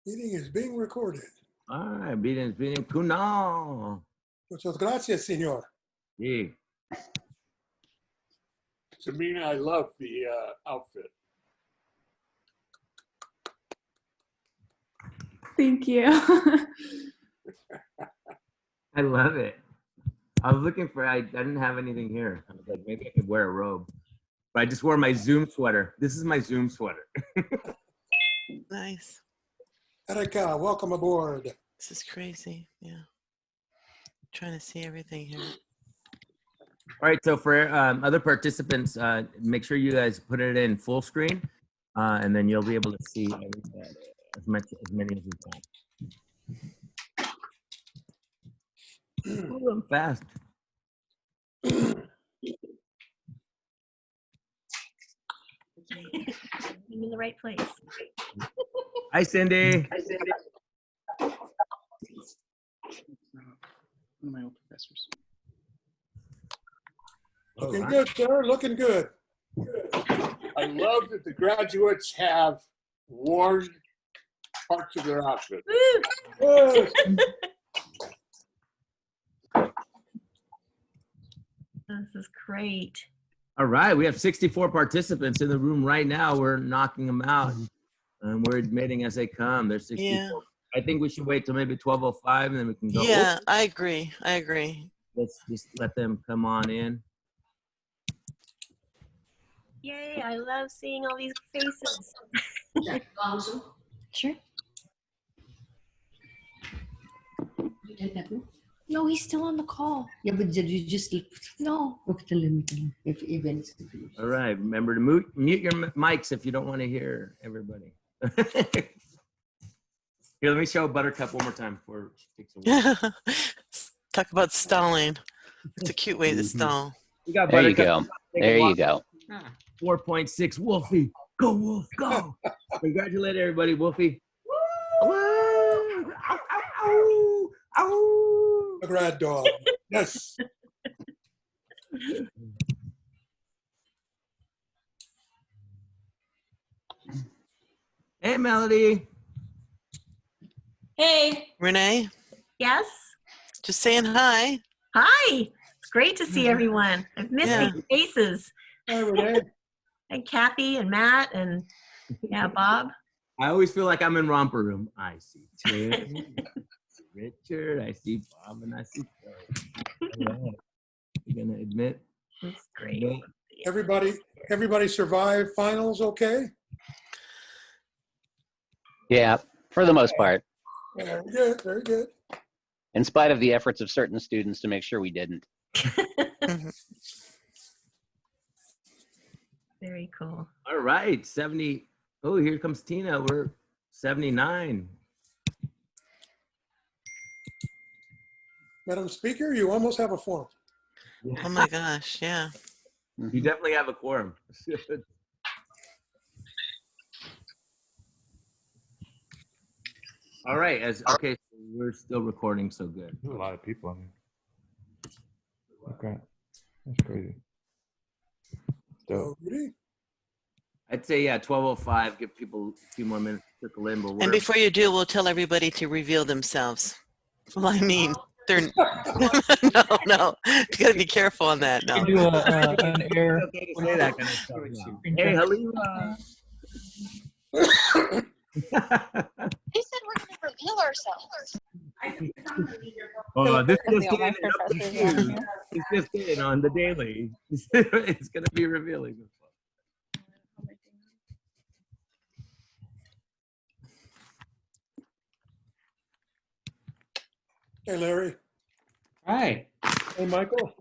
Meeting is being recorded. All right, meeting is being no. Muchas gracias, señor. Sí. Samina, I love the outfit. Thank you. I love it. I was looking for, I didn't have anything here. I was like, maybe I could wear a robe. But I just wore my Zoom sweater. This is my Zoom sweater. Nice. Erika, welcome aboard. This is crazy. Yeah. Trying to see everything here. All right, so for other participants, make sure you guys put it in full screen, and then you'll be able to see as many as you can. Oh, I'm fast. I'm in the right place. Hi, Cindy. Hi, Cindy. One of my old professors. Looking good, sir. Looking good. I love that the graduates have worn parts of their outfit. Yes. This is great. All right, we have 64 participants in the room right now. We're knocking them out, and we're admitting as they come. There's 64. Yeah. I think we should wait till maybe 12:05, and then we can go. Yeah, I agree. I agree. Let's just let them come on in. Yay, I love seeing all these faces. Sure. No, he's still on the call. Yeah, but you just no. Okay, tell him. If events. All right, remember to mute your mics if you don't want to hear everybody. Here, let me show Buttercup one more time before she takes away. Talk about stalling. It's a cute way to stall. We got There you Buttercup. go. There you go. 4.6 Wolfie. Go, Wolf, go. Congratulate everybody, Wolfie. Woo! Ow, ow, ow, ow. A grad dog. Yes. Hey, Melody. Hey. Renee, Yes. just saying hi. Hi. It's great to see everyone. I've missed Yeah. these faces. Hi, Renee. And Kathy and Matt and yeah, Bob. I always feel like I'm in Romper Room. I see Tim, Richard, I see Bob, and I see Phil. All right. You're gonna admit? It's great. Admit. Everybody survived finals okay? Yeah, for the most part, Very good, very good. in spite of the efforts of certain students to make sure we didn't. Very cool. All right, 70. Oh, here comes Tina. We're 79. Madam Speaker, you almost have a form. Oh my gosh, yeah. You definitely have a quorum. All right, okay, so we're still recording, so good. There's a lot of people on here. Okay, that's crazy. So, Rudy? I'd say, yeah, 12:05, give people a few more minutes to trickle in. But And before you do, we'll tell everybody to reveal themselves. Well, I mean, they're no. You gotta be careful on that. No. Do an air. Okay to say that kind of stuff. Hey, Halima. They said we're going to reveal ourselves. Oh, this is just in on the daily. It's going to be revealing. Hey, Larry. Hi. Hey, Michael.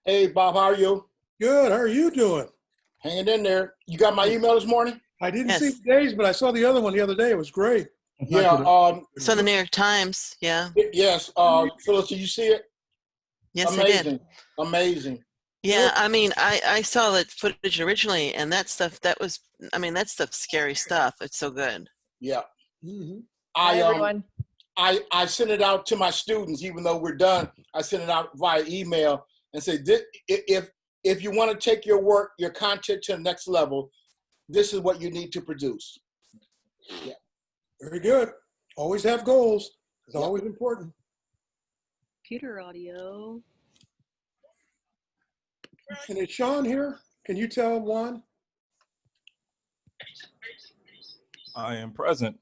Hey, Bob, how are you? Good. How are you doing? Hanging in there. You got my email this morning? I didn't Yes. see today's, but I saw the other one the other day. It was great. Yeah. So the New York Times, yeah. Yes. Phyllis, did you see it? Yes, Amazing. I did. Amazing. Yeah, I mean, I saw that footage originally, and that stuff, that's scary stuff. It's so good. Yeah. Mm-hmm. Hi, everyone. I sent it out to my students, even though we're done. I sent it out via email and said, if you want to take your work, your content to the next level, this is what you need to produce. Yeah. Very good. Always have goals. It's Yep. always important. Computer audio. And is Sean here? Can you tell Juan? I am present.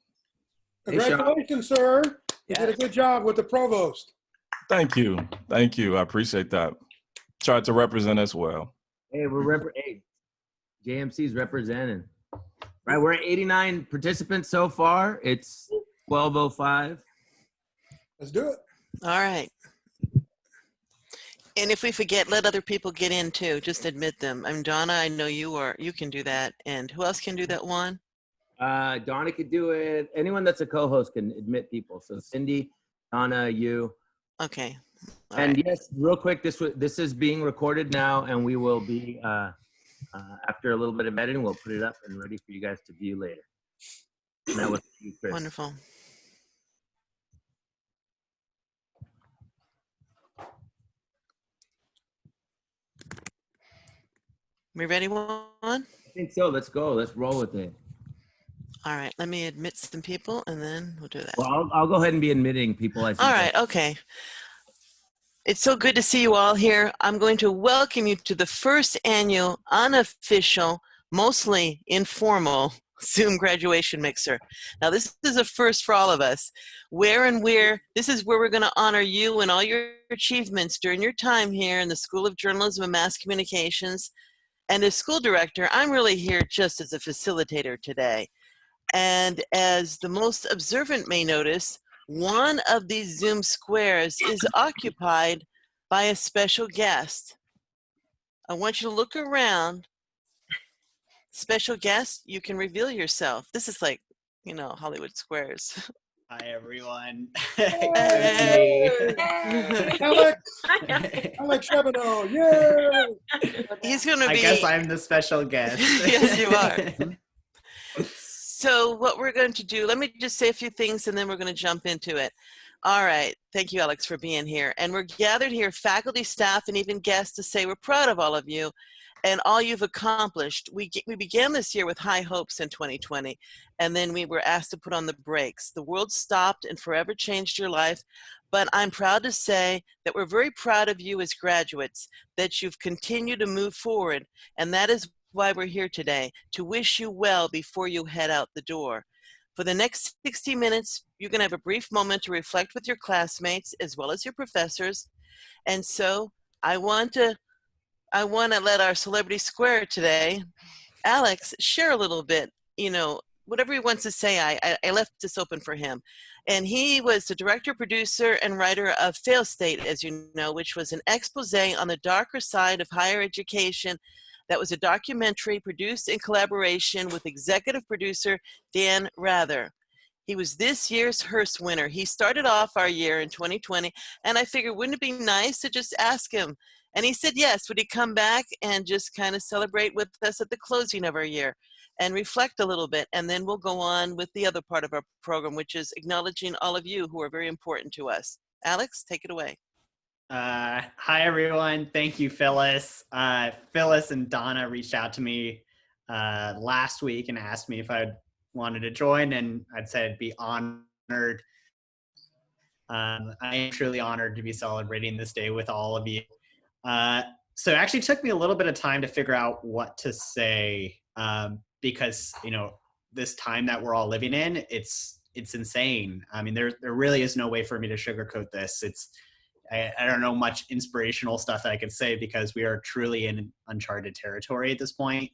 Hey, Sean. Congratulations, sir. You did a good job with the provost. Thank you. Thank you. I appreciate that. Tried to represent as well. Hey, hey, JMC's representing. Right, we're at 89 participants so far. It's 12:05. Let's do it. All right. And if we forget, let other people get in too. Just admit them. I'm Donna. I know you can do that. And who else can do that one? Donna could do it. Anyone that's a co-host can admit people. So Cindy, Donna, you. Okay. All And right. yes, real quick, this is being recorded now, and we will be after a little bit of editing, we'll put it up and ready for you guys to view later. And that was you, Chris. Wonderful. We ready, Juan? I think so. Let's go. Let's roll with it. All right. Let me admit some people, and then we'll do that. Well, I'll go ahead and be admitting people. I think. All right. Okay. It's so good to see you all here. I'm going to welcome you to the first annual unofficial, mostly informal Zoom graduation mixer. Now, this is a first for all of us. This is where we're going to honor you and all your achievements during your time here in the School of Journalism and Mass Communications. And as school director, I'm really here just as a facilitator today. And as the most observant may notice, one of these Zoom squares is occupied by a special guest. I want you to look around. Special guest, you can reveal yourself. This is like, Hollywood Squares. Hi, everyone. Hey. Alex Chabonneau, yay! He's going to be. I guess I'm the special guest. Yes, you are. So what we're going to do, let me just say a few things and then we're going to jump into it. All right. Thank you, Alex, for being here. And we're gathered here, faculty, staff, and even guests, to say we're proud of all of you and all you've accomplished. We began this year with high hopes in 2020, and then we were asked to put on the brakes. The world stopped and forever changed your life. But I'm proud to say that we're very proud of you as graduates, that you've continued to move forward. And that is why we're here today, to wish you well before you head out the door. For the next 60 minutes, you're going to have a brief moment to reflect with your classmates as well as your professors. And so I want to let our celebrity square today, Alex, share a little bit, whatever he wants to say. I left this open for him. And he was the director, producer, and writer of Fail State, as you know, which was an expose on the darker side of higher education. That was a documentary produced in collaboration with executive producer Dan Rather. He was this year's Hearst winner. He started off our year in 2020, and I figured, wouldn't it be nice to just ask him? And he said yes. Would he come back and just kind of celebrate with us at the closing of our year and reflect a little bit? And then we'll go on with the other part of our program, which is acknowledging all of you who are very important to us. Alex, take it away. Hi, everyone. Thank you, Phyllis. Phyllis and Donna reached out to me last week and asked me if I wanted to join, and I'd said I'd be honored. I am truly honored to be celebrating this day with all of you. So it actually took me a little bit of time to figure out what to say because, this time that we're all living in, it's insane. I mean, there really is no way for me to sugarcoat this. I don't know much inspirational stuff that I could say because we are truly in uncharted territory at this point.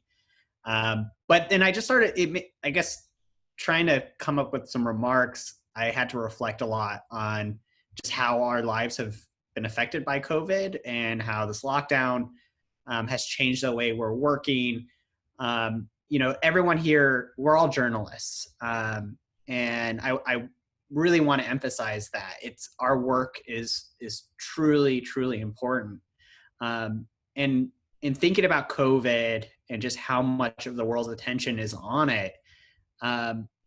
But then I just started, I guess, trying to come up with some remarks. I had to reflect a lot on just how our lives have been affected by COVID and how this lockdown has changed the way we're working. Everyone here, we're all journalists. And I really want to emphasize that our work is truly, truly important. And in thinking about COVID and just how much of the world's attention is on it,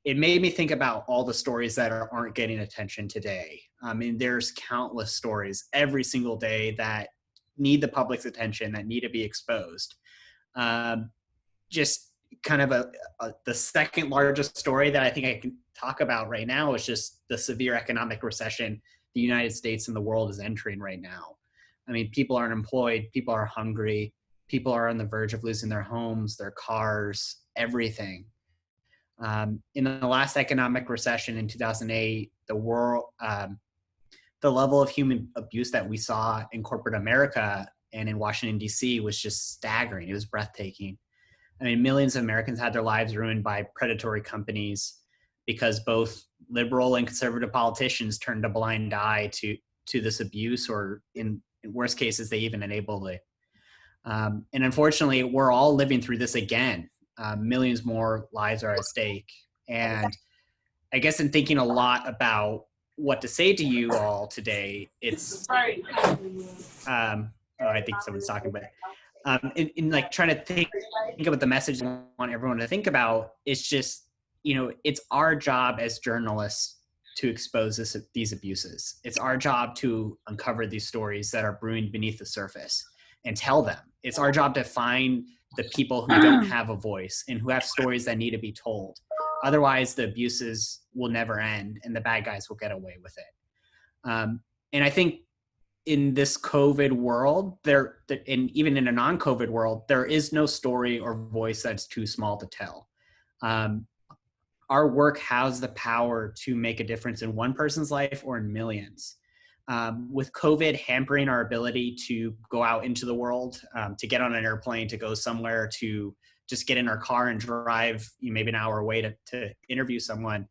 it made me think about all the stories that aren't getting attention today. I mean, there's countless stories every single day that need the public's attention, that need to be exposed. Just, kind of the second largest story that I think I can talk about right now is just the severe economic recession the United States and the world is entering right now. I mean, people are unemployed, people are hungry, people are on the verge of losing their homes, their cars, everything. In the last economic recession in 2008, the world, the level of human abuse that we saw in corporate America and in Washington, D.C. was just staggering. It was breathtaking. I mean, millions of Americans had their lives ruined by predatory companies because both liberal and conservative politicians turned a blind eye to this abuse, or in worst cases, they even enabled it. And unfortunately, we're all living through this again. Millions more lives are at stake. And I guess in thinking a lot about what to say to you all today, it's, I think someone's talking, but in like trying to think about the message I want everyone to think about, it's just, it's our job as journalists to expose these abuses. It's our job to uncover these stories that are brewing beneath the surface and tell them. It's our job to find the people who don't have a voice and who have stories that need to be told. Otherwise, the abuses will never end and the bad guys will get away with it. And I think in this COVID world, and even in a non-COVID world, there is no story or voice that's too small to tell. Our work has the power to make a difference in one person's life or in millions. With COVID hampering our ability to go out into the world, to get on an airplane, to go somewhere, to just get in our car and drive maybe an hour away to interview someone,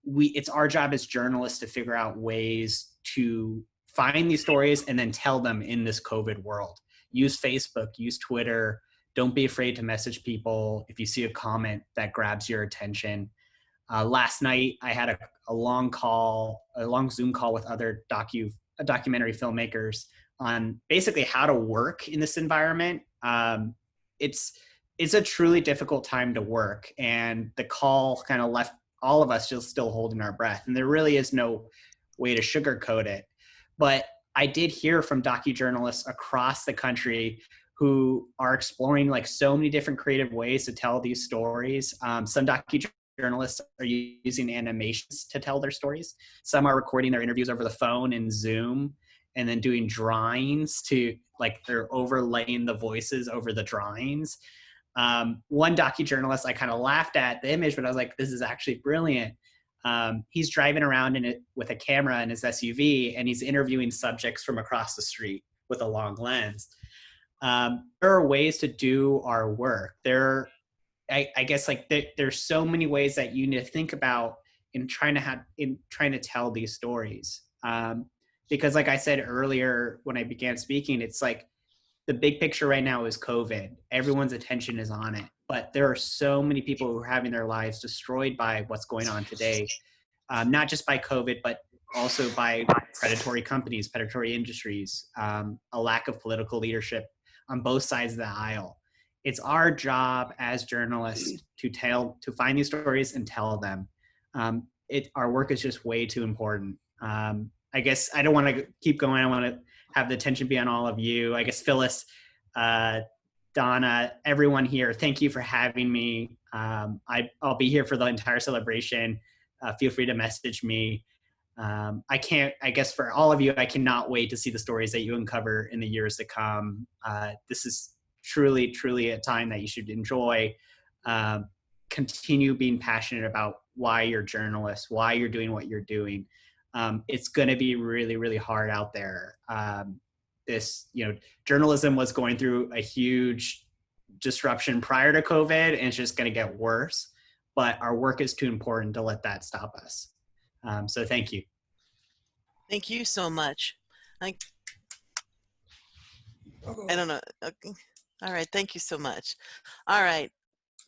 it's our job as journalists to figure out ways to find these stories and then tell them in this COVID world. Use Facebook, use Twitter. Don't be afraid to message people if you see a comment that grabs your attention. Last night, I had a long Zoom call with other documentary filmmakers on basically how to work in this environment. It's a truly difficult time to work, and the call kind of left all of us just still holding our breath. And there really is no way to sugarcoat it. But I did hear from docujournalists across the country who are exploring like so many different creative ways to tell these stories. Some docujournalists are using animations to tell their stories. Some are recording their interviews over the phone in Zoom and then doing drawings to, like, they're overlaying the voices over the drawings. One docujournalist, I kind of laughed at the image, but I was like, this is actually brilliant. He's driving around with a camera in his SUV, and he's interviewing subjects from across the street with a long lens. There are ways to do our work. I guess like there's so many ways that you need to think about in trying to tell these stories. Because like I said earlier when I began speaking, it's like the big picture right now is COVID. Everyone's attention is on it, but there are so many people who are having their lives destroyed by what's going on today. Not just by COVID, but also by predatory companies, predatory industries, a lack of political leadership on both sides of the aisle. It's our job as journalists to find these stories and tell them. Our work is just way too important. I guess I don't want to keep going. I want to have the attention be on all of you. I guess Phylis, Donna, everyone here, thank you for having me. I'll be here for the entire celebration. Feel free to message me. I guess for all of you, I cannot wait to see the stories that you uncover in the years to come. This is truly, truly a time that you should enjoy. Continue being passionate about why you're journalists, why you're doing what you're doing. It's going to be really, really hard out there. Journalism was going through a huge disruption prior to COVID, and it's just going to get worse. But our work is too important to let that stop us. So thank you. Thank you so much. I don't know. Okay. All right. Thank you so much. All right.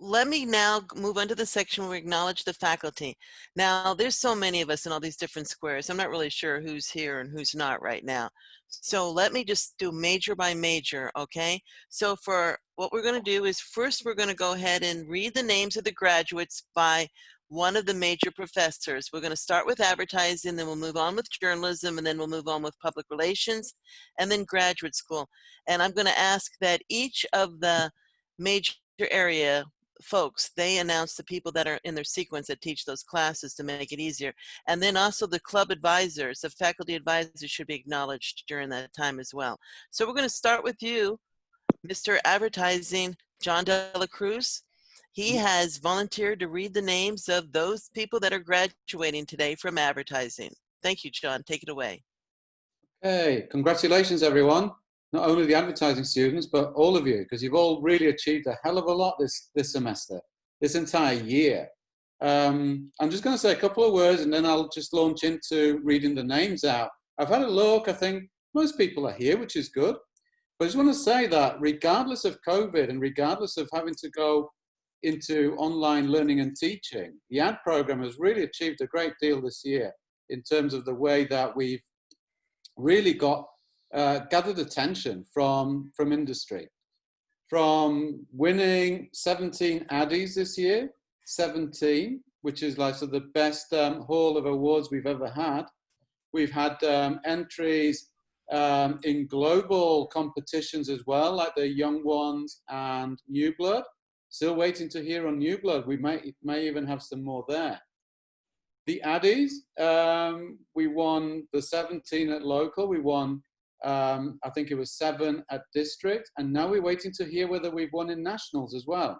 Let me now move on to the section where we acknowledge the faculty. Now, there's so many of us in all these different squares. I'm not really sure who's here and who's not right now. So let me just do major by major, okay? So for what we're going to do is first we're going to go ahead and read the names of the graduates by one of the major professors. We're going to start with advertising, then we'll move on with journalism, and then we'll move on with public relations, and then graduate school. And I'm going to ask that each of the major area folks. They announce the people that are in their sequence that teach those classes to make it easier. And then also the club advisors, the faculty advisors should be acknowledged during that time as well. So we're going to start with you, Mr. Advertising, John Delacruz. He has volunteered to read the names of those people that are graduating today from advertising. Thank you, John. Take it away. Hey, congratulations, everyone. Not only the advertising students, but all of you, because you've all really achieved a hell of a lot this semester, this entire year. I'm just going to say a couple of words, and then I'll just launch into reading the names out. I've had a look. I think most people are here, which is good. But I just want to say that regardless of COVID and regardless of having to go into online learning and teaching, the ad program has really achieved a great deal this year in terms of the way that we've really got gathered attention from industry. From winning 17 Addies this year, 17, which is like the best haul of awards we've ever had. We've had entries in global competitions as well, like the Young Ones and New Blood. Still waiting to hear on New Blood. We may even have some more there. The Addies, we won the 17 at local. We won, I think it was 7 at district. And now we're waiting to hear whether we've won in nationals as well.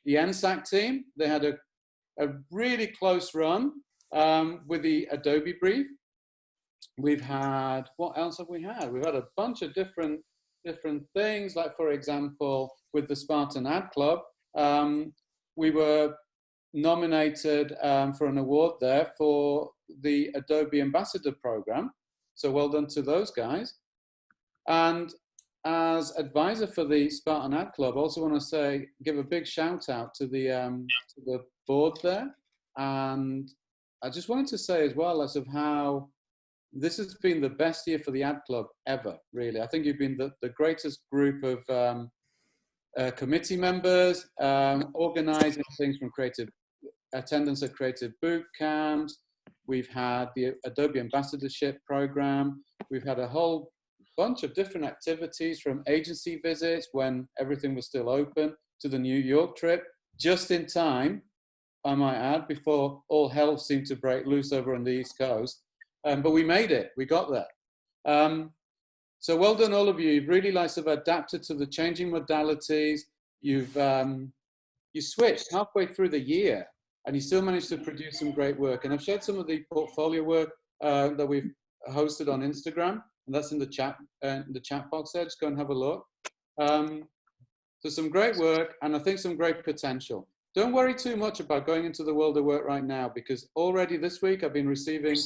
The NSAC team, they had a really close run with the Adobe brief. We've had, what else have we had? We've had a bunch of different things, like for example, with the Spartan Ad Club, we were nominated for an award there for the Adobe Ambassador Program. So well done to those guys. And as advisor for the Spartan Ad Club, I also want to say, give a big shout out to the board there. And I just wanted to say as well, as of how this has been the best year for the Ad Club ever, really. I think you've been the greatest group of committee members, organizing things from creative attendance at creative boot camps. We've had the Adobe Ambassadorship Program. We've had a whole bunch of different activities, from agency visits when everything was still open to the New York trip, just in time, I might add, before all hell seemed to break loose over on the East Coast. But we made it, we got there. So well done all of you. You've really adapted to the changing modalities. You switched halfway through the year and you still managed to produce some great work. And I've shared some of the portfolio work that we've hosted on Instagram, and that's in the chat box there. Just go and have a look. So some great work, and I think some great potential. Don't worry too much about going into the world of work right now, because already this week I've been receiving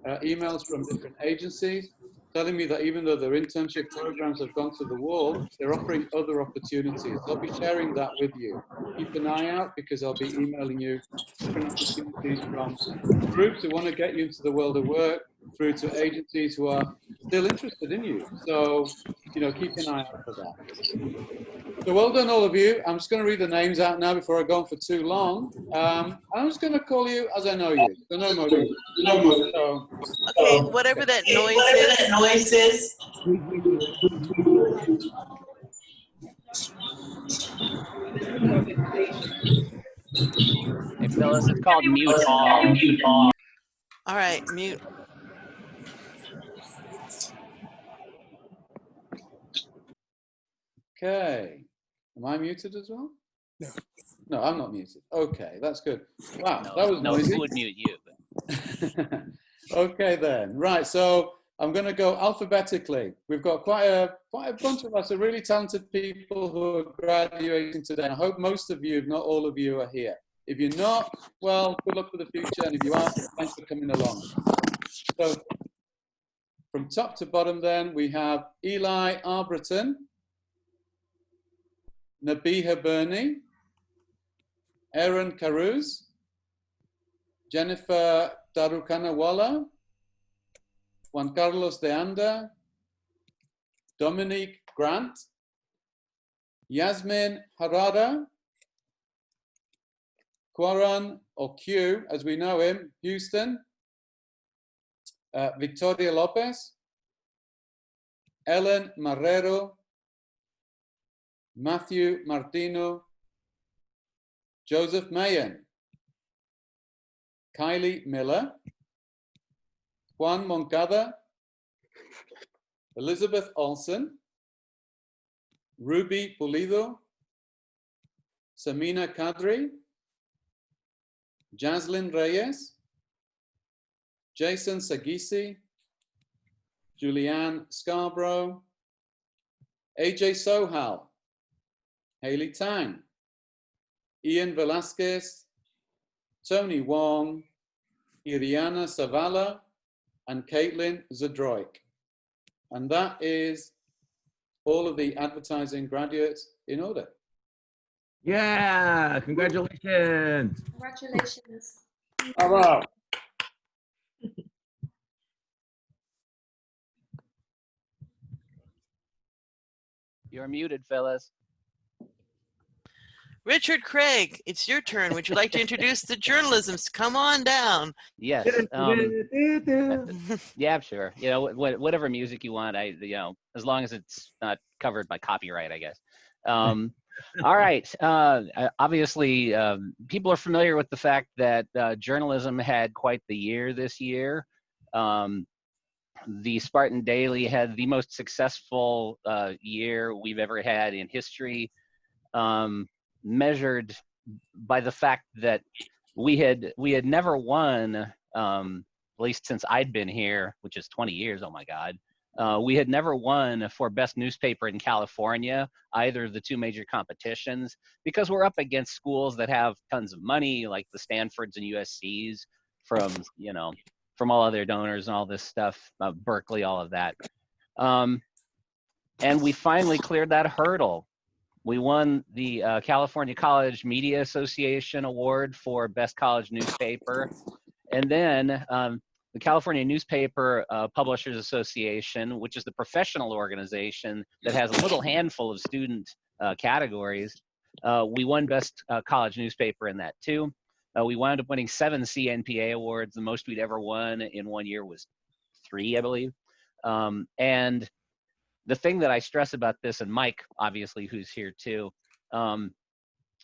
emails from different agencies telling me that even though their internship programs have gone to the wall, they're offering other opportunities. I'll be sharing that with you. Keep an eye out, because I'll be emailing you different opportunities from groups who want to get you into the world of work through to agencies who are still interested in you. So, you know, keep an eye out for that. So well done, all of you. I'm just going to read the names out now before I go on for too long. I'm just going to call you as I know you. So no more. So, okay, whatever that noise is. Hey, Phyllis, it's called mute. All right, mute. okay. Am I muted as well? No. No, I'm not muted. Okay, that's good. Wow, No, that was noisy. who would mute you? But... Okay then, right. So I'm going to go alphabetically. We've got quite a bunch of us, really talented people who are graduating today. I hope most of you, if not all of you, are here. If you're not, well, good luck for the future. And if you are, thanks for coming along. So from top to bottom then, we have Eli Arberton, Nabiha Burney, Aaron Caruz, Jennifer Darukanawala, Juan Carlos de Anda, Dominique Grant, Yasmin Harada, Quaran, or Q, as we know him, Houston, Victoria Lopez, Ellen Marrero, Matthew Martino, Joseph Mayen, Kylie Miller, Juan Moncada, Elizabeth Olsen, Ruby Pulido, Samina Kadri, Jaslyn Reyes, Jason Sagisi, Julianne Scarborough, AJ Sohal, Haley Tang, Ian Velasquez, Tony Wong, Iriana Savala, and Caitlin Zadroik. And that is all of the advertising graduates in order. Yeah, congratulations. Congratulations. Bravo. You're muted, Phyllis. Richard Craig, it's your turn. Would you like to introduce the journalisms? Come on down. Yes. Yeah, sure. You know, whatever music you want. As long as it's not covered by copyright, I guess. All right. Obviously, people are familiar with the fact that journalism had quite the year this year. The Spartan Daily had the most successful year we've ever had in history, measured by the fact that we had never won, at least since I'd been here, which is 20 years. Oh my God. We had never won for best newspaper in California, either of the two major competitions, because we're up against schools that have tons of money, like the Stanfords and USCs, from all other donors and all this stuff, Berkeley, all of that. And we finally cleared that hurdle. We won the California College Media Association Award for Best College Newspaper. And then the California Newspaper Publishers Association, which is the professional organization that has a little handful of student categories, we won Best College Newspaper in that too. We wound up winning 7 CNPA awards. The most we'd ever won in one year was 3, I believe. And the thing that I stress about this, and Mike, obviously, who's here too,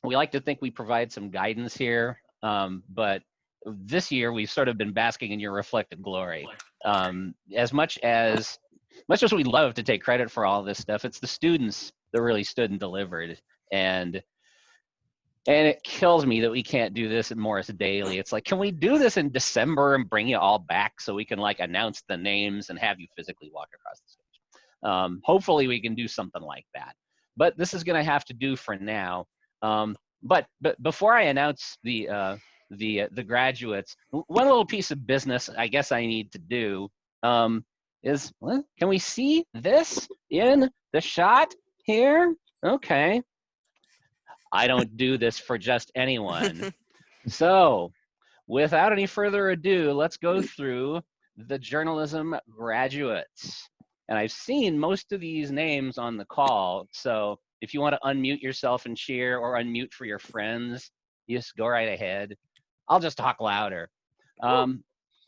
we like to think we provide some guidance here, but this year we've sort of been basking in your reflected glory. As much as we love to take credit for all this stuff, it's the students that really stood and delivered. And it kills me that we can't do this at Morris Daily. It's like, can we do this in December and bring you all back so we can like announce the names and have you physically walk across the stage? Hopefully we can do something like that. But this is going to have to do for now. But before I announce the graduates, one little piece of business I guess I need to do is, well, can we see this in the shot here? Okay. I don't do this for just anyone. So without any further ado, let's go through the journalism graduates. And I've seen most of these names on the call. So if you want to unmute yourself and cheer, or unmute for your friends, just go right ahead. I'll just talk louder. All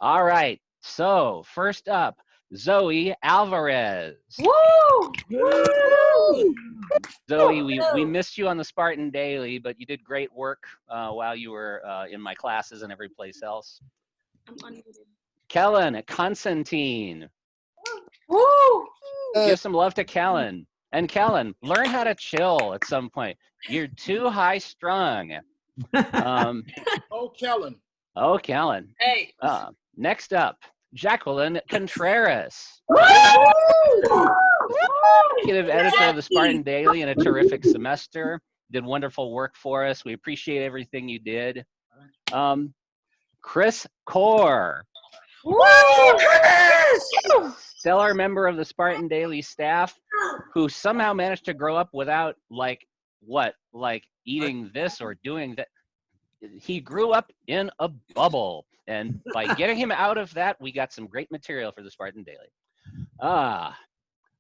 right. So first up, Zoe Alvarez. Woo! Woo! Zoe, we missed you on the Spartan Daily, but you did great work while you were in my classes and every place else. I'm unmuted. Kellen Constantine. Woo! Give some love to Kellen. And Kellen, learn how to chill at some point. You're too high strung. Oh, Kellen. Oh, Kellen. Hey. Next up, Jacqueline Contreras. Executive editor of the Spartan Daily in a terrific semester. Did wonderful work for us. We appreciate everything you did. Chris Core. Stellar member of the Spartan Daily staff who somehow managed to grow up without like eating this or doing that. He grew up in a bubble, and by getting him out of that, we got some great material for the Spartan Daily.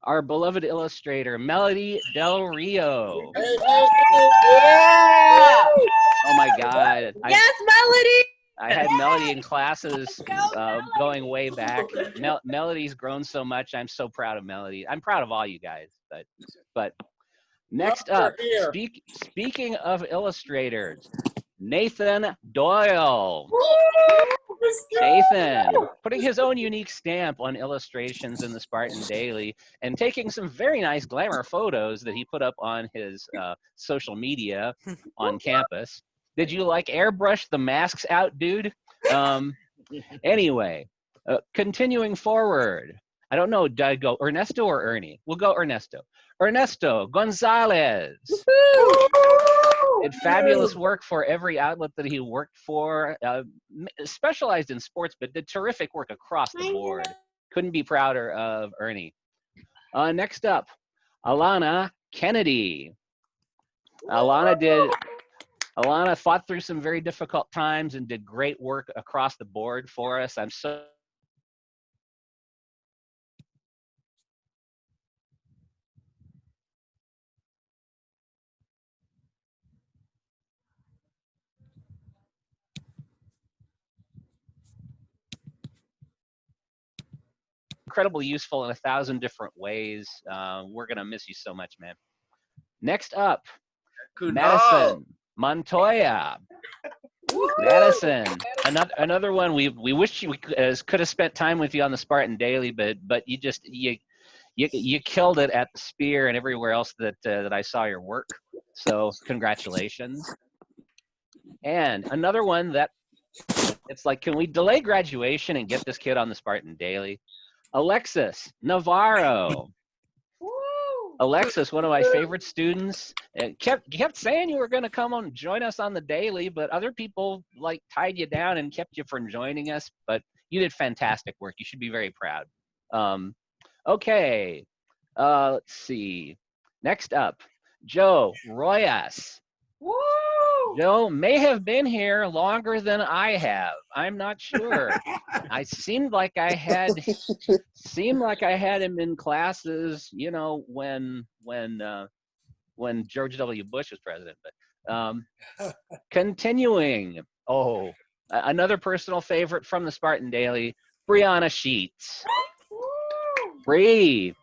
Our beloved illustrator, Melody Del Rio. Hey. Oh my God. Yes, Melody! I had Melody in classes going way back. Melody's grown so much. I'm so proud of Melody. I'm proud of all you guys. But next up, speaking of illustrators, Nathan Doyle. Nathan, putting his own unique stamp on illustrations in the Spartan Daily and taking some very nice glamour photos that he put up on his social media on campus. Did you like airbrush the masks out, dude? Anyway, continuing forward. I don't know, did I go Ernesto or Ernie? We'll go Ernesto. Ernesto Gonzalez. Did fabulous work for every outlet that he worked for, specialized in sports, but did terrific work across the board. Couldn't be prouder of Ernie. Next up, Alana Kennedy. Alana fought through some very difficult times and did great work across the board for us. I'm so incredibly useful in 1,000 different ways. We're gonna miss you so much, man. Next up, Madison Montoya. Madison, another one. We wish we could have spent time with you on the Spartan Daily, but you killed it at the Spear and everywhere else that I saw your work. So congratulations. And another one that it's like, can we delay graduation and get this kid on the Spartan Daily? Alexis Navarro. Alexis, one of my favorite students, kept saying you were going to come on and join us on the Daily, but other people like tied you down and kept you from joining us. But you did fantastic work. You should be very proud. Okay, let's see. Next up, Joe Royas. Joe may have been here longer than I have. I'm not sure. I seemed like I had him in classes, you know, when George W. Bush was president. But continuing, another personal favorite from the Spartan Daily, Brianna Sheets. Bree.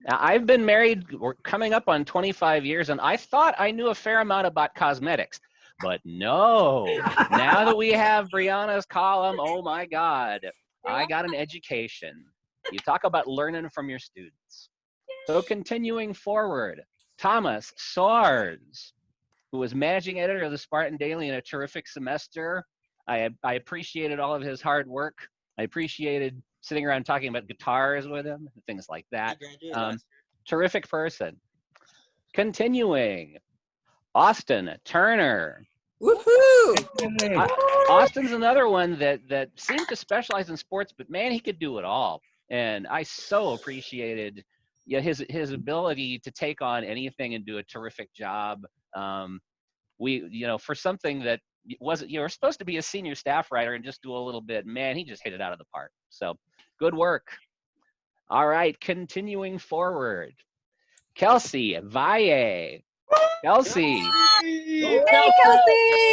Now, I've been married, we're coming up on 25 years, and I thought I knew a fair amount about cosmetics. But no, now that we have Brianna's column, oh my God, I got an education. You talk about learning from your students. So continuing forward, Thomas Sars, who was managing editor of the Spartan Daily in a terrific semester. I appreciated all of his hard work. I appreciated sitting around talking about guitars with him, things like that. Terrific person. Continuing, Austin Turner. Woohoo! Austin's another one that seemed to specialize in sports, but man, he could do it all. And I so appreciated his ability to take on anything and do a terrific job. For something that wasn't, you were supposed to be a senior staff writer and just do a little bit, man, he just hit it out of the park. So good work. All right, continuing forward. Kelsey Valle. Kelsey.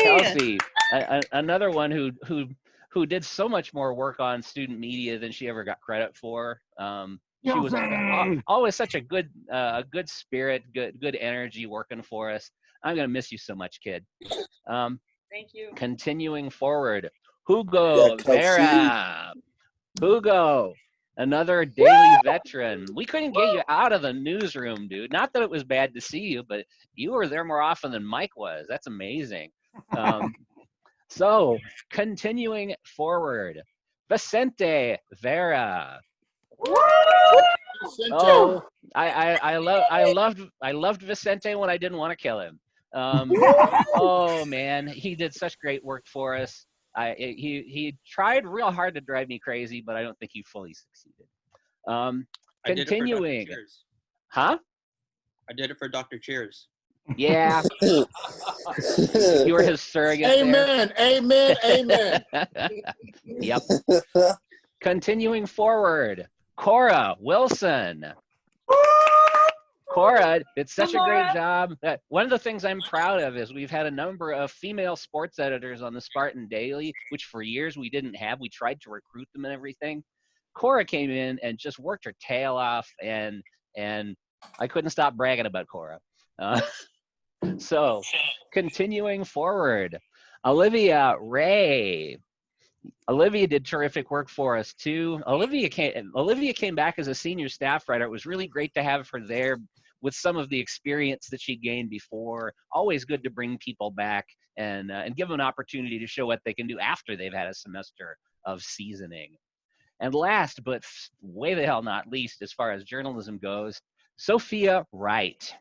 Kelsey. Another one who did so much more work on student media than she ever got credit for. She was always such a good spirit, good energy working for us. I'm gonna miss you so much, kid. Thank you. Continuing forward, Hugo Vera. Hugo, another Daily veteran. We couldn't get you out of the newsroom, dude. Not that it was bad to see you, but you were there more often than Mike was. That's amazing. So continuing forward, Vicente Vera. Oh, I loved Vicente when I didn't want to kill him. Oh man, he did such great work for us. He tried real hard to drive me crazy, but I don't think he fully succeeded. Continuing, huh? I did it for Dr. Cheers. Yeah. You were his surrogate. Amen. There. Amen. Amen. Yep. Continuing forward, Cora Wilson. Cora did such a great job. One of the things I'm proud of is we've had a number of female sports editors on the Spartan Daily, which for years we didn't have. We tried to recruit them and everything. Cora came in and just worked her tail off, and I couldn't stop bragging about Cora. So, continuing forward, Olivia Ray. Olivia did terrific work for us too. Olivia came back as a senior staff writer. It was really great to have her there with some of the experience that she gained before. Always good to bring people back and give them an opportunity to show what they can do after they've had a semester of seasoning. And last, but way the hell not least, as far as journalism goes, Sophia Wright.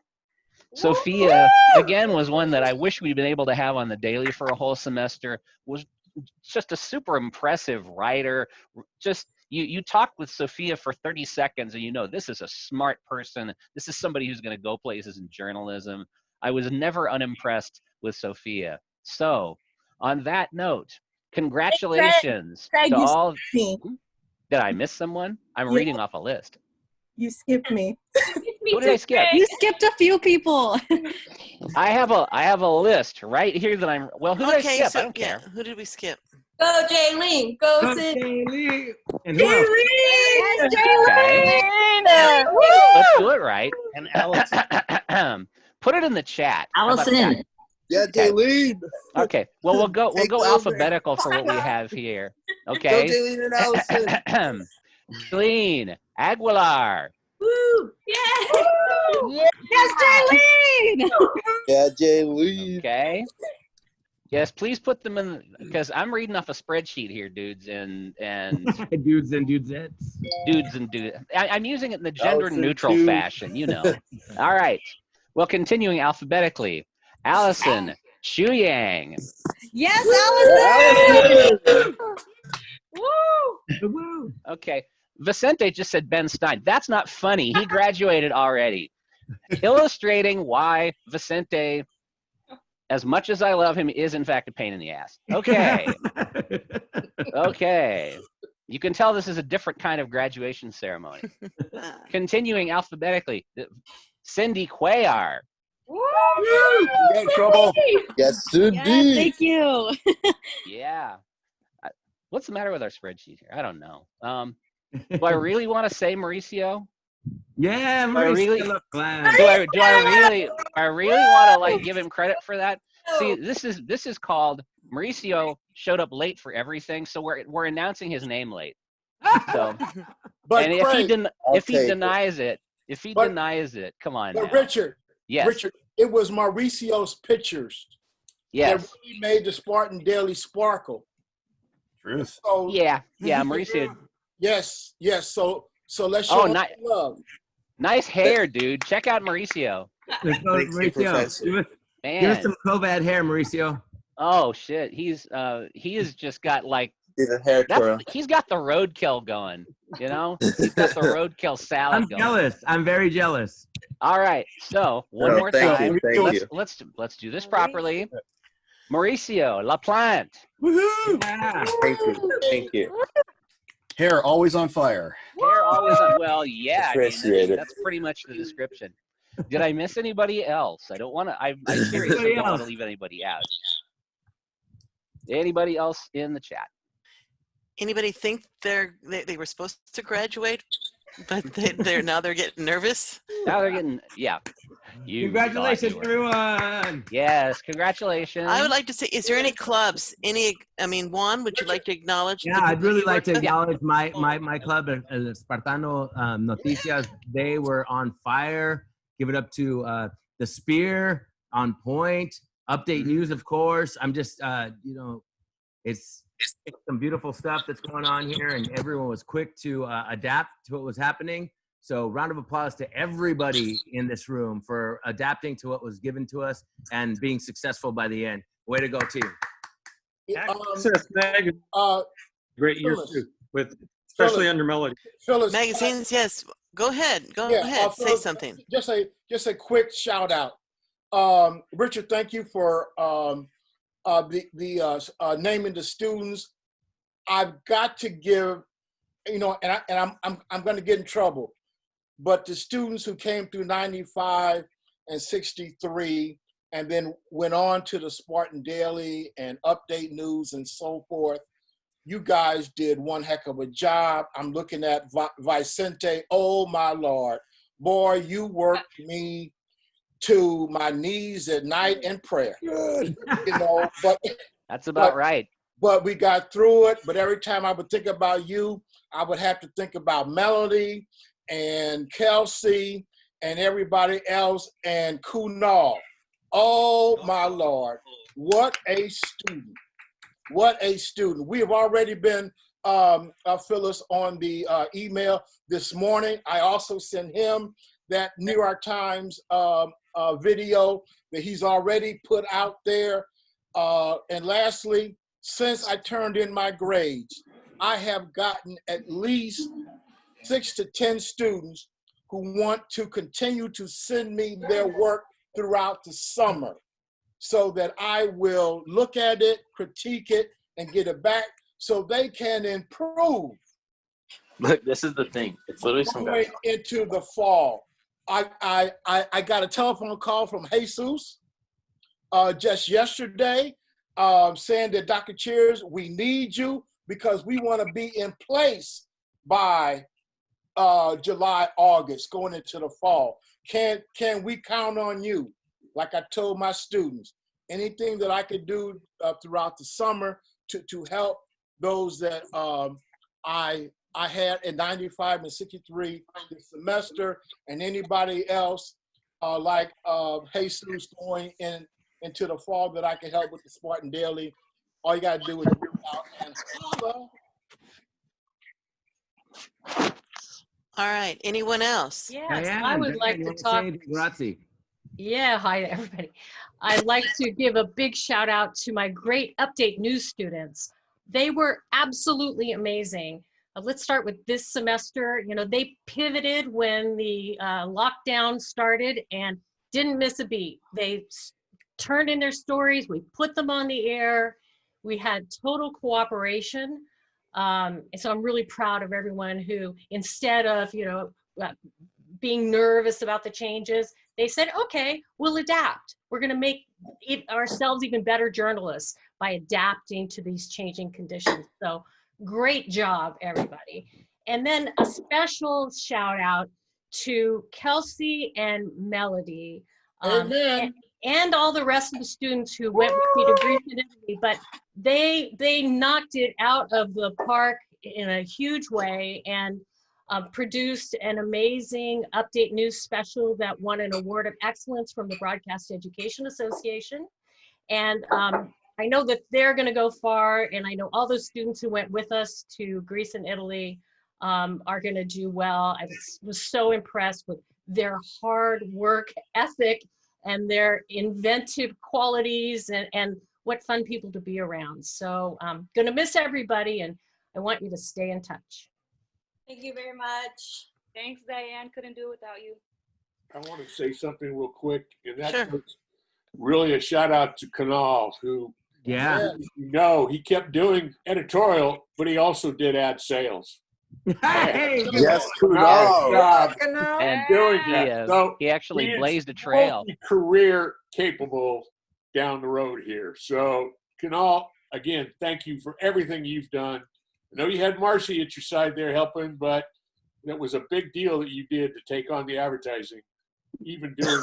Sophia, again, was one that I wish we'd been able to have on the daily for a whole semester. Was just a super impressive writer. Just you talk with Sophia for 30 seconds and you know this is a smart person. This is somebody who's going to go places in journalism. I was never unimpressed with Sophia. So, on that note, congratulations Craig, to you all. skipped me. Did I miss someone? I'm Yeah. reading off a list. You skipped me. Who did I skip? You skipped a few people. I have a list right here that I'm. Well, who did I skip? I don't care. Who did we skip? Go, Jaylene. Go, Sid. Jaylene. And who else? Jaylene. Okay. Jaylene. Let's do it right. And Allison. Put it in the chat. How about Allison. that? Yeah, Jaylene. Okay. Well, we'll go Take over. alphabetical for what we have here. Okay. Go, Jaylene and Allison. Jaylene Aguilar. Woo. Yeah. Yes, Jaylene. Yeah, Jaylene. Okay. Yes, please put them in because I'm reading off a spreadsheet here, dudes and Dudes and dudettes. dudes and dudes. I'm using it in the gender Allison, neutral too. fashion, you know. All right. Well, continuing alphabetically, Allison Chuyang. Yes, Allison. Woo. Okay. Vicente just said Ben Stein. That's not funny. He graduated already. Illustrating why Vicente, as much as I love him, is in fact a pain in the ass. Okay. Okay. You can tell this is a different kind of graduation ceremony. Continuing alphabetically, Cindy Cuellar. You got in trouble. Yes, indeed. Yes, thank you. Yeah. What's the matter with our spreadsheet here? I don't know. Do I really want to say Mauricio? Yeah, Do I really, Mauricio do I really want to like give him credit for that? See, this is called Mauricio showed up late for everything, so we're announcing his name late. So, But and Craig, if he denies it, come on. but Now. Richard, Yes. Richard, it was Mauricio's pictures Yes. that really made the Spartan Daily sparkle. Truth. So Yeah. Mauricio. yes. So let's show him nice. love. Nice hair, dude. Check out Mauricio. Let's go, Thank you, Mauricio. Professor. Give us Man. some Covad hair, Mauricio. Oh shit. He has just got like Did a hair twirl. he's got the roadkill going. You know, he's got the roadkill salad I'm going. jealous. I'm very jealous. All right. So one Oh, more thank time. you, thank you. Let's do this properly. Mauricio LaPlante. Woohoo! Yeah. Thank you. Thank you. Hair always on fire. Hair always on. Well, yeah. I mean, Appreciate it. that's pretty much the description. Did I miss anybody else? I don't want to. I'm seriously don't want to leave anybody out. Anybody else in the chat? Anybody think they were supposed to graduate, but they're getting nervous? Now they're getting Congratulations, thought you were. everyone. Yes, congratulations. I would like to say, is there any clubs? Juan, would you like to acknowledge? Yeah, I'd really like to acknowledge my club, El Espartano Noticias. They were on fire. Give it up to the Spear, On Point, Update News, of course. I'm just, it's some beautiful stuff that's going on here, and everyone was quick to adapt to what was happening. So round of applause to everybody in this room for adapting to what was given to us and being successful by the end. Way to go, team. Great year Phylis. too, especially Phylis. under Melody. Phyllis, Magazines, yes. Go ahead. yeah, Say Phyllis, something. Just a quick shout out. Richard, thank you for naming the students. I've got to give, and I'm going to get in trouble, but the students who came through 95 and 63 and then went on to the Spartan Daily and Update News and so forth, you guys did one heck of a job. I'm looking at Vicente. Oh my Lord, boy, you worked me to my knees at night in prayer. Good. You know, but That's about right. But we got through it. But every time I would think about you, I would have to think about Melody and Kelsey and everybody else and Kunal. Oh my Lord, what a student. What a student. We have already been, Phylis, on the email this morning. I also sent him that New York Times video that he's already put out there. And lastly, since I turned in my grades, I have gotten at least 6 to 10 students who want to continue to send me their work throughout the summer so that I will look at it, critique it, and get it back so they can improve. Look, this is the thing. It's literally some guy. Going into the fall. I got a telephone call from Jesus just yesterday saying that Dr. Cheers, we need you because we want to be in place by July, August, going into the fall. Can we count on you? Like I told my students, anything that I could do throughout the summer to help those that I had in 95 and 63 this semester, and anybody else like Jesus going into the fall that I can help with the Spartan Daily. All you gotta do is reach out and hello. All right. Anyone else? Yes, I would like to talk. Grazie. Yeah, hi everybody. I'd like to give a big shout out to my great Update News students. They were absolutely amazing. Let's start with this semester. You know, they pivoted when the lockdown started and didn't miss a beat. They turned in their stories. We put them on the air. We had total cooperation. And so I'm really proud of everyone who, instead of, you know, being nervous about the changes, they said, okay, we'll adapt. We're going to make ourselves even better journalists by adapting to these changing conditions. So great job, everybody. And then a special shout out to Kelsey and Melody. And all the rest of the students who went with me to Greece and Italy, but they knocked it out of the park in a huge way and produced an amazing Update News special that won an award of excellence from the Broadcast Education Association. And I know that they're going to go far, and I know all those students who went with us to Greece and Italy are going to do well. I was so impressed with their hard work ethic and their inventive qualities and what fun people to be around. So I'm going to miss everybody, and I want you to stay in touch. Thank you very much. Thanks, Diane. Couldn't do it without you. I want to say something real quick, and that's really a shout out to Kunal, who, he kept doing editorial, but he also did ad sales. Hey, yes, Kunal. And doing that. So he actually blazed a trail. Career capable down the road here. So Kunal, again, thank you for everything you've done. I know you had Marcy at your side there helping, but that was a big deal that you did to take on the advertising, even doing.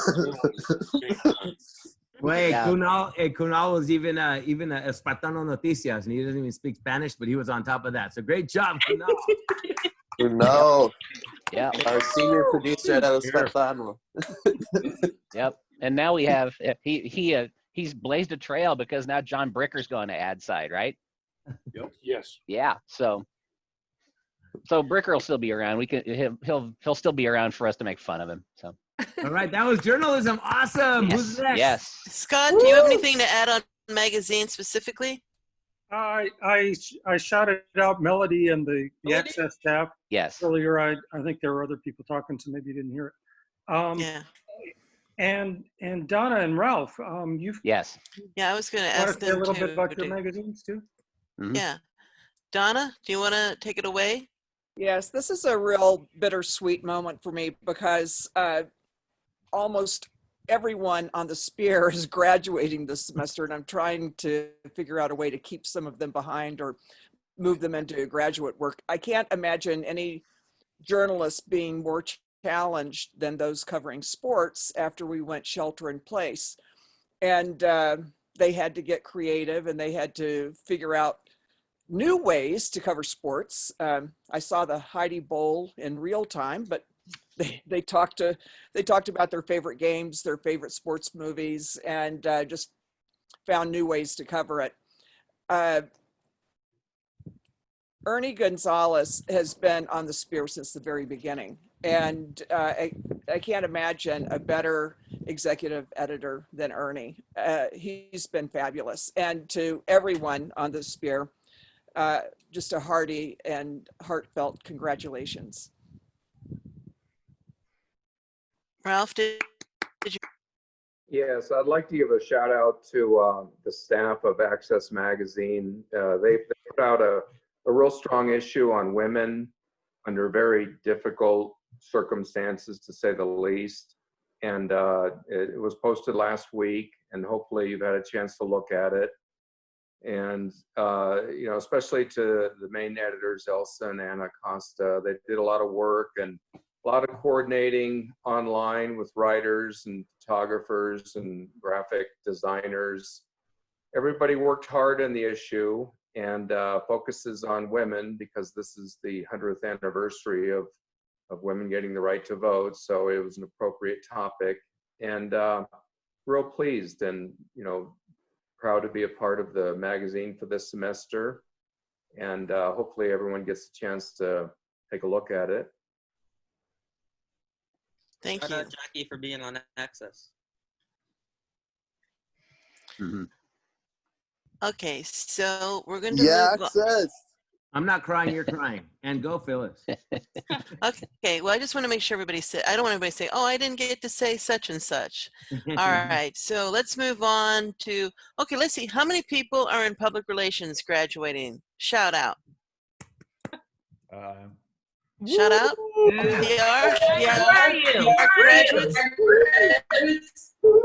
Wait, Kunal was even a Espartano Noticias, and he doesn't even speak Spanish, but he was on top of that. So great job, Kunal. Kunal. Yeah. Our senior producer at El Espartano. Yep. And now we have he's blazed a trail because now John Bricker's going to ad side, right? Yep. Yes. Yeah. So Bricker will still be around. He'll still be around for us to make fun of him. So. All right, that was journalism. Awesome. Yes. Who's next? Yes. Scott, do you have anything to add on magazine specifically? I shouted out Melody and the access staff. Yes. Earlier, I think there were other people talking, so maybe you didn't hear it. Yeah. And Donna and Ralph, you've Yeah, I was going to ask them a little bit too, about your magazines too. Mm-hmm. Yeah. Donna, do you want to take it away? Yes, this is a real bittersweet moment for me because almost everyone on the Spear is graduating this semester, and I'm trying to figure out a way to keep some of them behind or move them into graduate work. I can't imagine any journalist being more challenged than those covering sports after we went shelter in place. And they had to get creative and they had to figure out new ways to cover sports. I saw the Heidi Bowl in real time, but they talked about their favorite games, their favorite sports movies, and just found new ways to cover it. Ernie Gonzalez has been on the Spear since the very beginning. And I can't imagine a better executive editor than Ernie. He's been fabulous. And to everyone on the Spear, just a hearty and heartfelt congratulations. Ralph, did you? Yes, I'd like to give a shout out to the staff of Access Magazine. They put out a real strong issue on women under very difficult circumstances, to say the least. And it was posted last week, and hopefully you've had a chance to look at it. And, you know, especially to the main editors, Elsa and Anna Costa, they did a lot of work and a lot of coordinating online with writers and photographers and graphic designers. Everybody worked hard on the issue and focuses on women because this is the 100th anniversary of women getting the right to vote. So it was an appropriate topic, and real pleased and, you know, proud to be a part of the magazine for this semester. And hopefully everyone gets a chance to take a look at it. Thank Shout you. out Jackie for being on Access. Okay, so we're going to Yeah, move on. Access. I'm not crying, you're crying. And go, Phylis. Okay, well, I just want to make sure everybody say, I don't want everybody to say, oh, I didn't get to say such and such. All right, so let's move on to, okay, let's see. How many people are in public relations graduating? Shout out. Shout out. PR? Yeah. Where are you? PR graduates?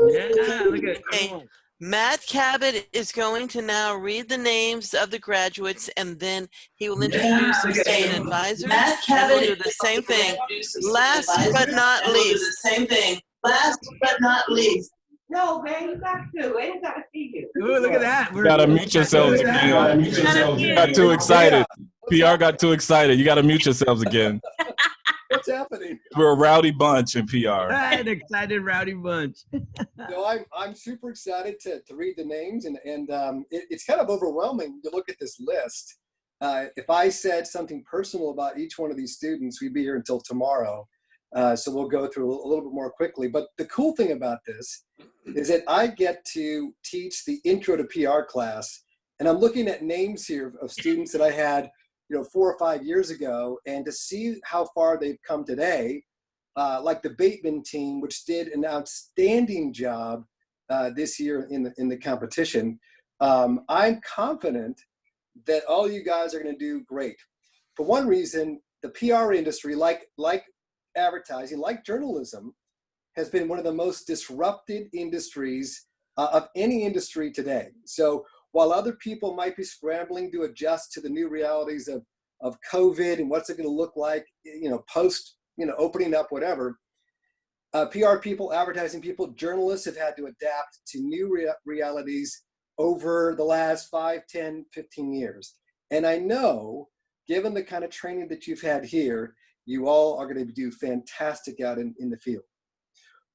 Yeah, look at Okay. Matt Cabot is going to now read the names of the graduates, and then he will introduce some student advisors. Matt And we'll Cabot do the same thing. Last But not least. The same thing. Last but not least. No, man, you got to. I ain't got to see you. Ooh, look at that. You gotta mute yourselves again. You got too excited. PR got too excited. You gotta mute yourselves again. What's happening? We're a rowdy bunch in PR. An excited rowdy bunch. No, I'm super excited to read the names, and it's kind of overwhelming to look at this list. If I said something personal about each one of these students, we'd be here until tomorrow. So we'll go through a little bit more quickly. But the cool thing about this is that I get to teach the intro to PR class, and I'm looking at names here of students that I had, you know, 4 or 5 years ago, and to see how far they've come today, like the Bateman team, which did an outstanding job this year in the competition. I'm confident that all you guys are going to do great. For one reason, the PR industry, like advertising, like journalism, has been one of the most disrupted industries of any industry today. So while other people might be scrambling to adjust to the new realities of COVID and what's it going to look like, you know, post, you know, opening up, whatever, PR people, advertising people, journalists have had to adapt to new realities over the last 5, 10, 15 years. And I know, given the kind of training that you've had here, you all are going to do fantastic out in the field.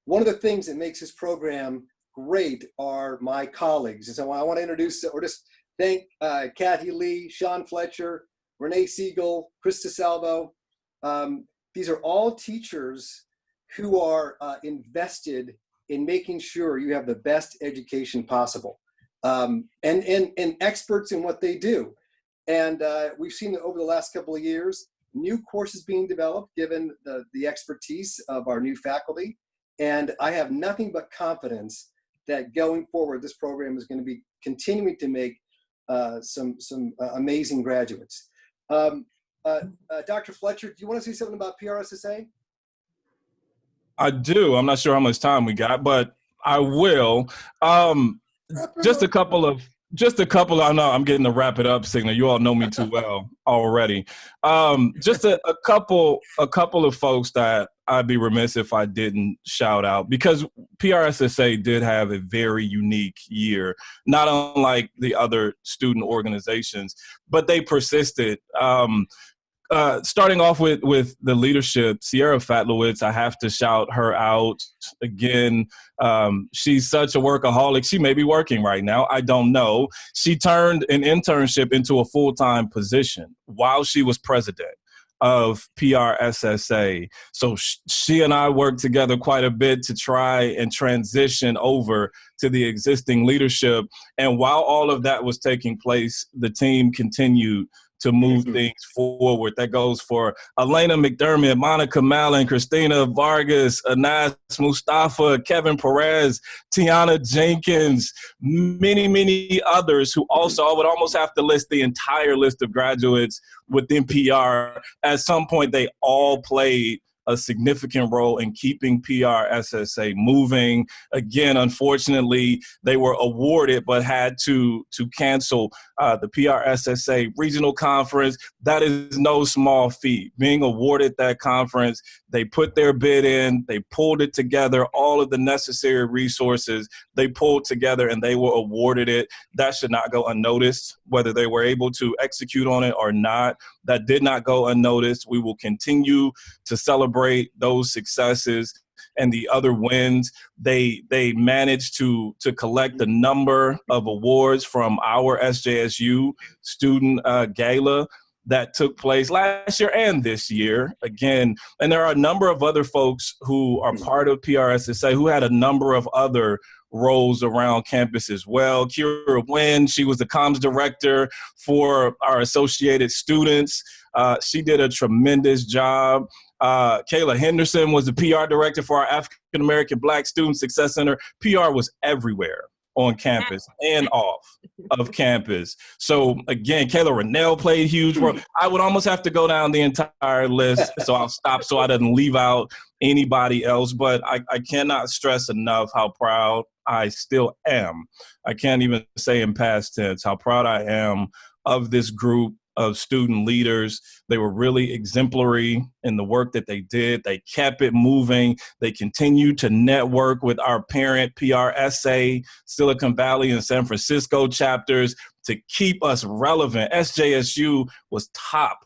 One of the things that makes this program great are my colleagues. And so I want to introduce or just thank Kathy Lee, Sean Fletcher, Renee Siegel, Krista Salvo. These are all teachers who are invested in making sure you have the best education possible, and experts in what they do. And we've seen that over the last couple of years, new courses being developed given the expertise of our new faculty. And I have nothing but confidence that going forward, this program is going to be continuing to make some amazing graduates. Dr. Fletcher, do you want to say something about PRSSA? I do. I'm not sure how much time we got, but I will. Just a couple of Just a couple. I know I'm getting the wrap it up signal. You all know me too well already. Just a couple of folks that I'd be remiss if I didn't shout out, because PRSSA did have a very unique year, not unlike the other student organizations, but they persisted. Starting off with the leadership, Sierra Fatlowitz, I have to shout her out again. She's such a workaholic. She may be working right now. I don't know. She turned an internship into a full-time position while she was president of PRSSA. So she and I worked together quite a bit to try and transition over to the existing leadership. And while all of that was taking place, the team continued to move things forward. That goes for Elena McDermott, Monica Mallon, Christina Vargas, Anas Mustafa, Kevin Perez, Tiana Jenkins, many, many others who also, I would almost have to list the entire list of graduates within PR. At some point, they all played a significant role in keeping PRSSA moving. Again, unfortunately, they were awarded but had to cancel the PRSSA regional conference. That is no small feat. Being awarded that conference, they put their bid in, they pulled it together, all of the necessary resources they pulled together, and they were awarded it. That should not go unnoticed, whether they were able to execute on it or not. That did not go unnoticed. We will continue to celebrate those successes and the other wins. They managed to collect a number of awards from our SJSU student gala that took place last year and this year again. And there are a number of other folks who are part of PRSSA who had a number of other roles around campus as well. Kira Wynn, she was the comms director for our associated students. She did a tremendous job. Kayla Henderson was the PR director for our African American Black Student Success Center. PR was everywhere on campus and off of campus. So again, Kayla Rennell played a huge role. I would almost have to go down the entire list, so I'll stop so I didn't leave out anybody else. But I cannot stress enough how proud I still am. I can't even say in past tense how proud I am of this group of student leaders. They were really exemplary in the work that they did. They kept it moving. They continued to network with our parent PRSA, Silicon Valley and San Francisco chapters to keep us relevant. SJSU was top.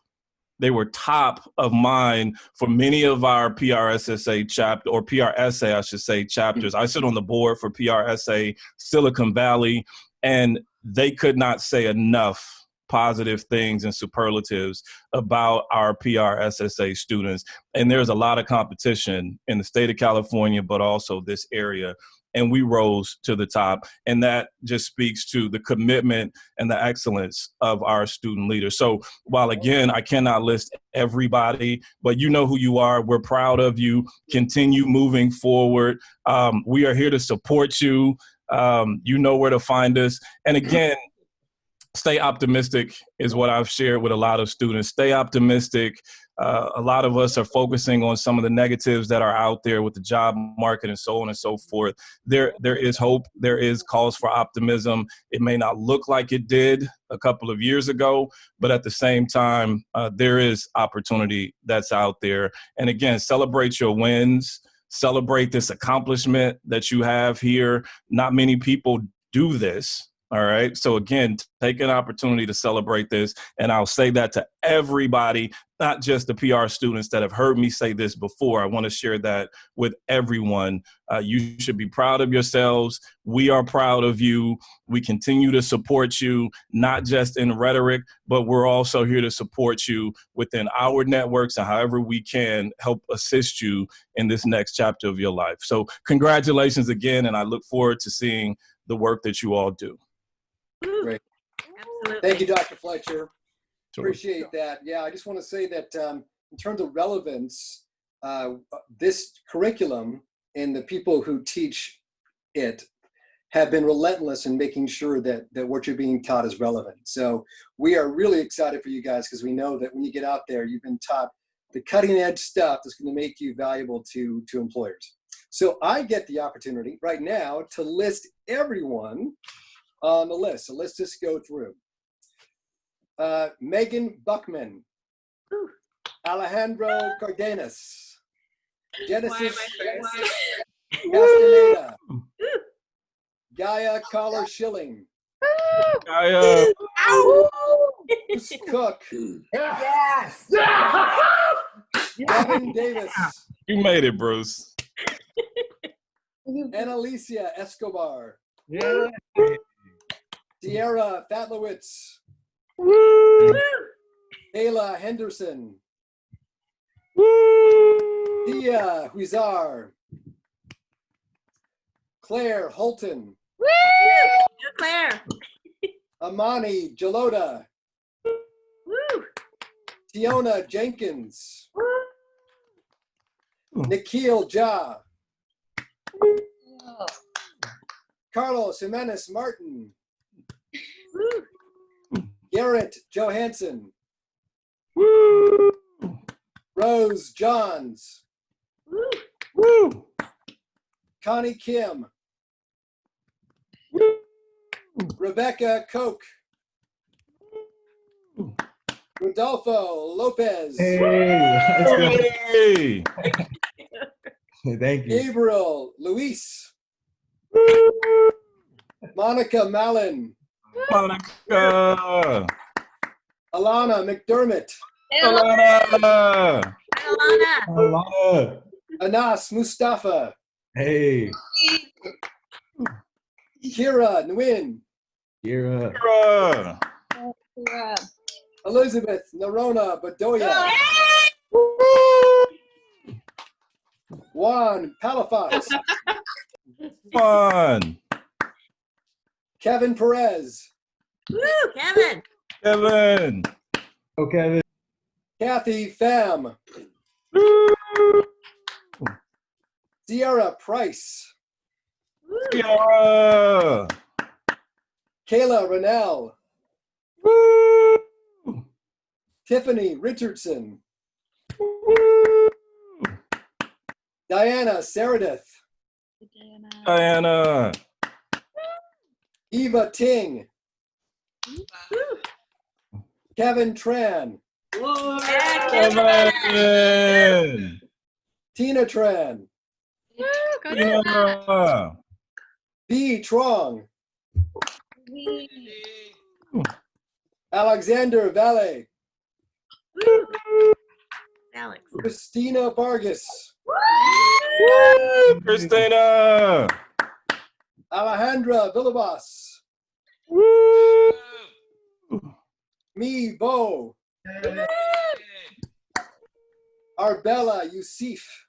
They were top of mind for many of our PRSSA chapter, or PRSA, I should say, chapters. I sit on the board for PRSA Silicon Valley, and they could not say enough positive things and superlatives about our PRSSA students. And there's a lot of competition in the state of California, but also this area. And we rose to the top. And that just speaks to the commitment and the excellence of our student leaders. So while, again, I cannot list everybody, but you know who you are. We're proud of you. Continue moving forward. We are here to support you. You know where to find us. And again, stay optimistic is what I've shared with a lot of students. Stay optimistic. A lot of us are focusing on some of the negatives that are out there with the job market and so on and so forth. There is hope. There is cause for optimism. It may not look like it did a couple of years ago, but at the same time, there is opportunity that's out there. And again, celebrate your wins. Celebrate this accomplishment that you have here. Not many people do this. All right. So again, take an opportunity to celebrate this. And I'll say that to everybody, not just the PR students that have heard me say this before. I want to share that with everyone. You should be proud of yourselves. We are proud of you. We continue to support you, not just in rhetoric, but we're also here to support you within our networks and however we can help assist you in this next chapter of your life. So congratulations again. And I look forward to seeing the work that you all do. Great. Thank you, Dr. Fletcher. Appreciate that. Yeah, I just want to say that in terms of relevance, this curriculum and the people who teach it have been relentless in making sure that what you're being taught is relevant. So we are really excited for you guys because we know that when you get out there, you've been taught the cutting edge stuff that's going to make you valuable to employers. So I get the opportunity right now to list everyone on the list. So let's just go through. Megan Buckman, Alejandro Cardenas, Genesis Castaneda, Gaia Collar Schilling, Gaia. Bruce Cook, Yes. Devin Davis, You made it, Bruce. Annalicia Escobar, Yeah. Sierra Fatlowitz, Kayla Henderson, Tia Huizar, Claire Holton, Claire. Amani Jalota, Tiona Jenkins, Nikhil Ja, Carlos Jimenez Martin, Garrett Johansson, Rose Johns, Connie Kim, Rebecca Koch, Rodolfo Lopez, Hey, let's go. Hey. Thank you. Gabriel Luis, Monica Mallon, Monica. Alana McDermott, Alana. Alana. Anas Mustafa, Hey. Kira Nguyen, Kira. Kira. Elizabeth Narona Bedoya, Juan Palafox, Fun. Kevin Perez, Woo, Kevin. Kevin. Oh, Kevin. Kathy Pham, Sierra Price, Kiara. Kayla Rennell, Tiffany Richardson, Diana Saradith, Diana. Eva Ting, Kevin Tran, Kevin. Tina Tran, Tina. B. Trong, Alexander Valle, Alex. Christina Vargas, Christina. Alejandra Villabas, Me Bo, Arbella Yusuf,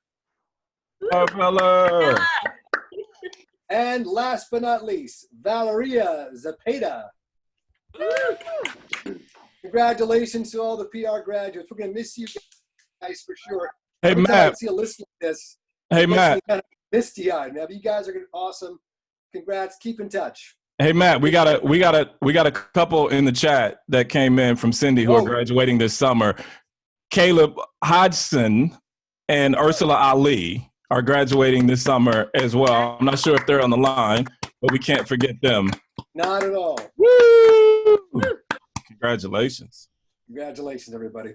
Arbella. and last but not least, Valeria Zapata. Congratulations to all the PR graduates. We're going to miss you guys for sure. Hey, Every time I Matt. see a list like this, Hey, it gets Matt. me kind of misty-eyed. Now, you guys are awesome. Congrats. Keep in touch. Hey, Matt, we got a couple in the chat that came in from Cindy who are graduating this summer. Caleb Hodgson and Ursula Ali are graduating this summer as well. I'm not sure if they're on the line, but we can't forget them. Not at all. Woo! Congratulations. Congratulations, everybody.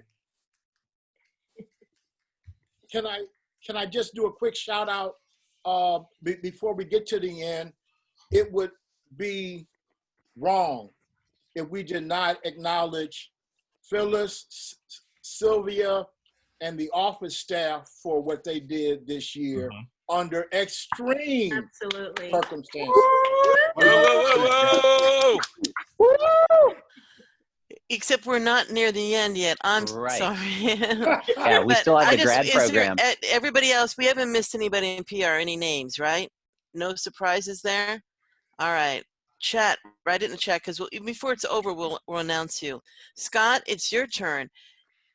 Can I just do a quick shout out before we get to the end? It would be wrong if we did not acknowledge Phyllis, Sylvia, and the office staff for what they did this year under extreme circumstances. Whoa. Except we're not near the end yet. I'm Right. sorry. Yeah, we But still have I the grad is there- program. everybody else, we haven't missed anybody in PR, any names, right? No surprises there? All right. Chat, write it in the chat because before it's over, we'll announce you. Scott, it's your turn.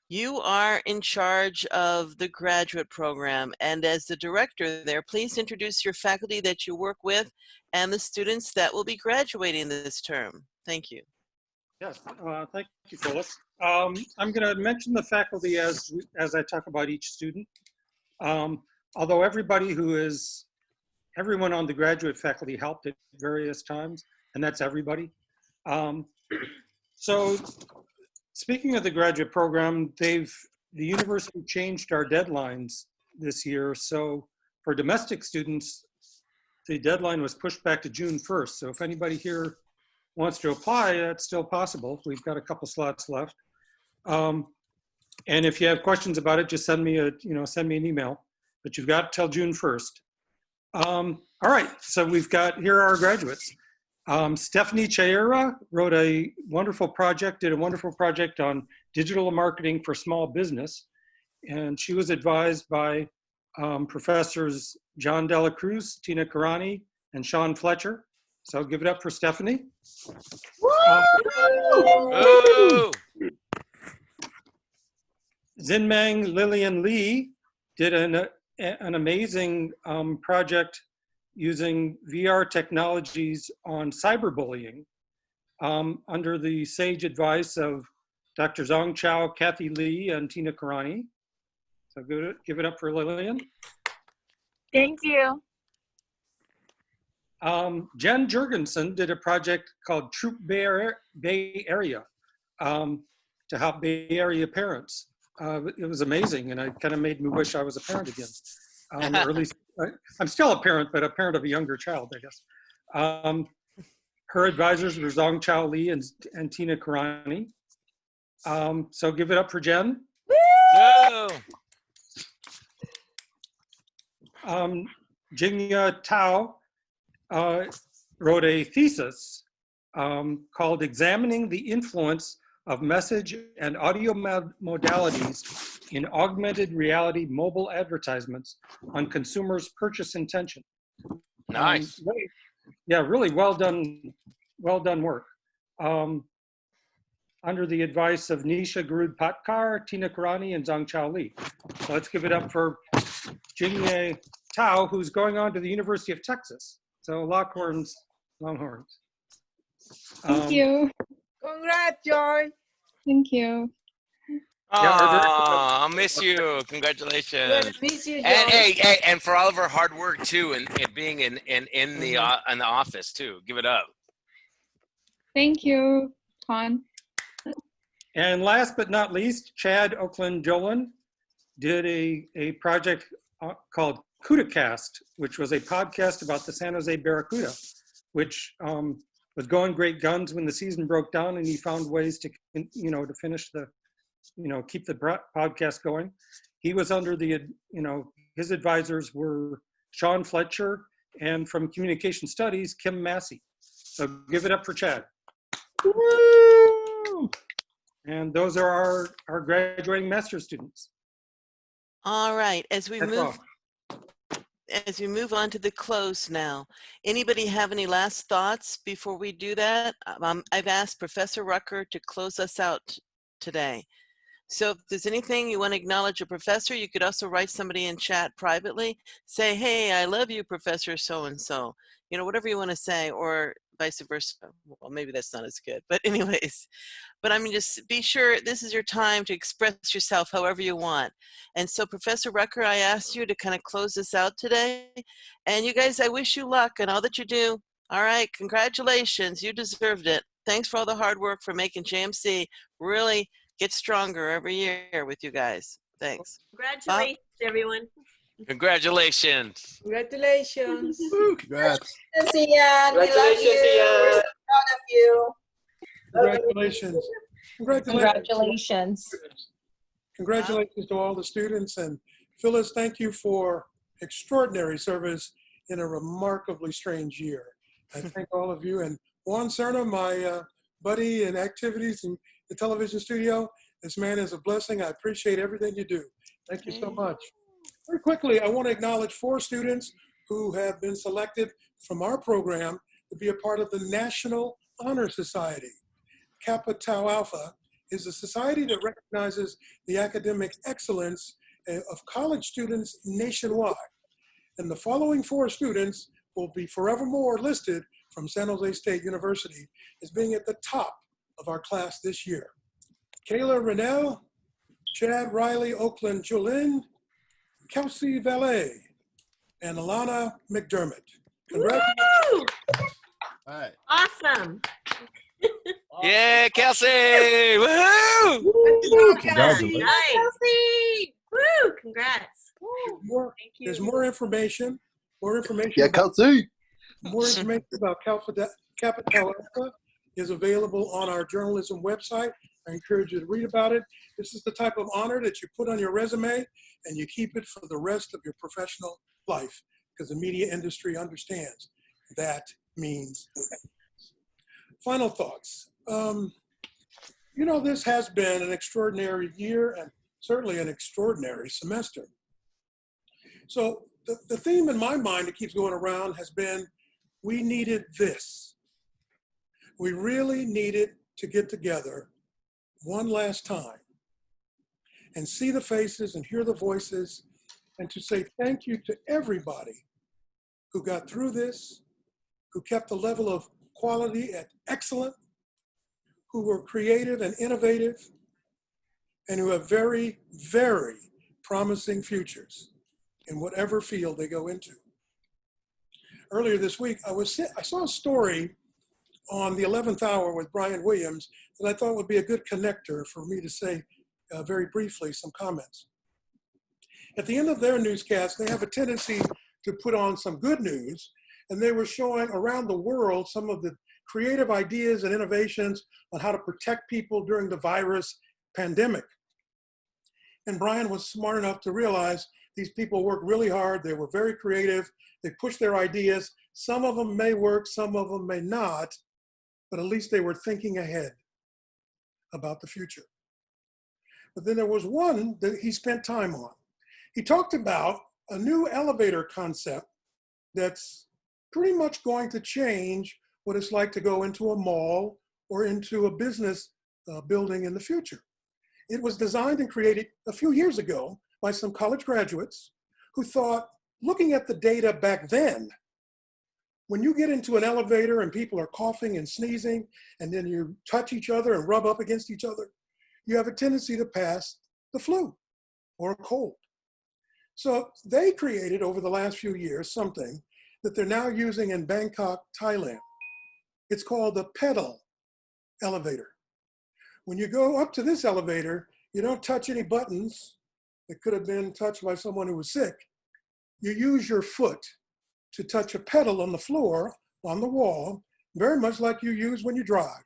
You are in charge of the graduate program, and as the director there, please introduce your faculty that you work with and the students that will be graduating this term. Thank you. Yes, thank you, Phyllis. I'm going to mention the faculty as I talk about each student. Although everyone on the graduate faculty helped at various times, and that's everybody. So speaking of the graduate program, the university changed our deadlines this year. So for domestic students, the deadline was pushed back to June 1st. So if anybody here wants to apply, that's still possible. We've got a couple slots left. And if you have questions about it, just send me an email, but you've got till June 1st. All right, so here are our graduates. Stephanie Chaira did a wonderful project on digital marketing for small business. And she was advised by Professors John Delacruz, Tina Karani, and Sean Fletcher. So give it up for Stephanie. Zinmang Lillian Lee did an amazing project using VR technologies on cyberbullying under the sage advice of Dr. Zong Chao, Kathy Lee, and Tina Karani. So give it up for Lillian. Thank you. Jen Jurgensen did a project called Troop Bay Area to help Bay Area parents. It was amazing, and it kind of made me wish I was a parent again. Or at least, I'm still a parent, but a parent of a younger child, I guess. Her advisors were Zong Chao Lee and Tina Karani. So give it up for Jen. Jingya Tao wrote a thesis called Examining the Influence of Message and Audio Modalities in Augmented Reality Mobile Advertisements on Consumers' Purchase Intention. Nice. Really well done work. Under the advice of Nisha Garud-Patkar, Tina Karani, and Zong Chao Lee. So let's give it up for Jingye Tao, who's going on to the University of Texas. So Longhorns. Thank you. Congrats, Joy. Thank you. I'll miss you. Congratulations. Miss you, And Joy. hey, and for all of our hard work too, and being in the office too. Give it up. Thank you, Juan. And last but not least, Chad Oakland Jolan did a project called CUDAcast, which was a podcast about the San Jose Barracuda, which was going great guns when the season broke down, and he found ways to, to finish keep the podcast going. He was under his advisors were Sean Fletcher and from Communication Studies, Kim Massey. So give it up for Chad. Woo! And those are our graduating master's students. All right, as we That's move on to the close now, anybody have any last thoughts before we do that? I've asked Professor Rucker to close us out today. So if there's anything you want to acknowledge a professor, you could also write somebody in chat privately. Say, hey, I love you, Professor so-and-so. Whatever you want to say, or vice versa. Well, maybe that's not as good, but anyways. But I mean, just be sure this is your time to express yourself however you want. And so Professor Rucker, I asked you to kind of close this out today. And you guys, I wish you luck in all that you do. All right, congratulations, you deserved it. Thanks for all the hard work for making JMC really get stronger every year with you guys. Thanks. Congratulations, everyone. Congratulations. Congratulations. Woo, congrats. Sian. We love you. We're proud of you. Congratulations. Congratulations. Congratulations to all the students. And Phylis, thank you for extraordinary service in a remarkably strange year. I thank all of you. And Juan Serna, my buddy in activities in the television studio, this man is a blessing. I appreciate everything you do. Thank you so much. Very quickly, I want to acknowledge 4 students who have been selected from our program to be a part of the National Honor Society. Kappa Tau Alpha is a society that recognizes the academic excellence of college students nationwide. And the following 4 students will be forevermore listed from San Jose State University as being at the top of our class this year. Kayla Rennell, Chad Riley Oakland Julin, Kelsey Valet, and Alana McDermott. Congratulations. right. Awesome. Yeah, Kelsey! Woohoo! Congratulations. Nice. Kelsey. Woo, congrats. There's more information. More information. Yeah, about- Kelsey. More information about Cabot Alpha is available on our journalism website. I encourage you to read about it. This is the type of honor that you put on your resume and you keep it for the rest of your professional life, because the media industry understands that means. Final thoughts. You know, this has been an extraordinary year and certainly an extraordinary semester. So the theme in my mind that keeps going around has been, we needed this. We really needed to get together one last time and see the faces and hear the voices and to say thank you to everybody who got through this, who kept the level of quality at excellent, who were creative and innovative, and who have very, very promising futures in whatever field they go into. Earlier this week, I saw a story on the 11th Hour with Brian Williams that I thought would be a good connector for me to say very briefly some comments. At the end of their newscast, they have a tendency to put on some good news, and they were showing around the world some of the creative ideas and innovations on how to protect people during the virus pandemic. And Brian was smart enough to realize these people worked really hard. They were very creative. They pushed their ideas. Some of them may work, some of them may not, but at least they were thinking ahead about the future. But then there was one that he spent time on. He talked about a new elevator concept that's pretty much going to change what it's like to go into a mall or into a business building in the future. It was designed and created a few years ago by some college graduates who thought, looking at the data back then, when you get into an elevator and people are coughing and sneezing, and then you touch each other and rub up against each other, you have a tendency to pass the flu or a cold. So they created over the last few years something that they're now using in Bangkok, Thailand. It's called the pedal elevator. When you go up to this elevator, you don't touch any buttons that could have been touched by someone who was sick. You use your foot to touch a pedal on the floor, on the wall, very much like you use when you drive.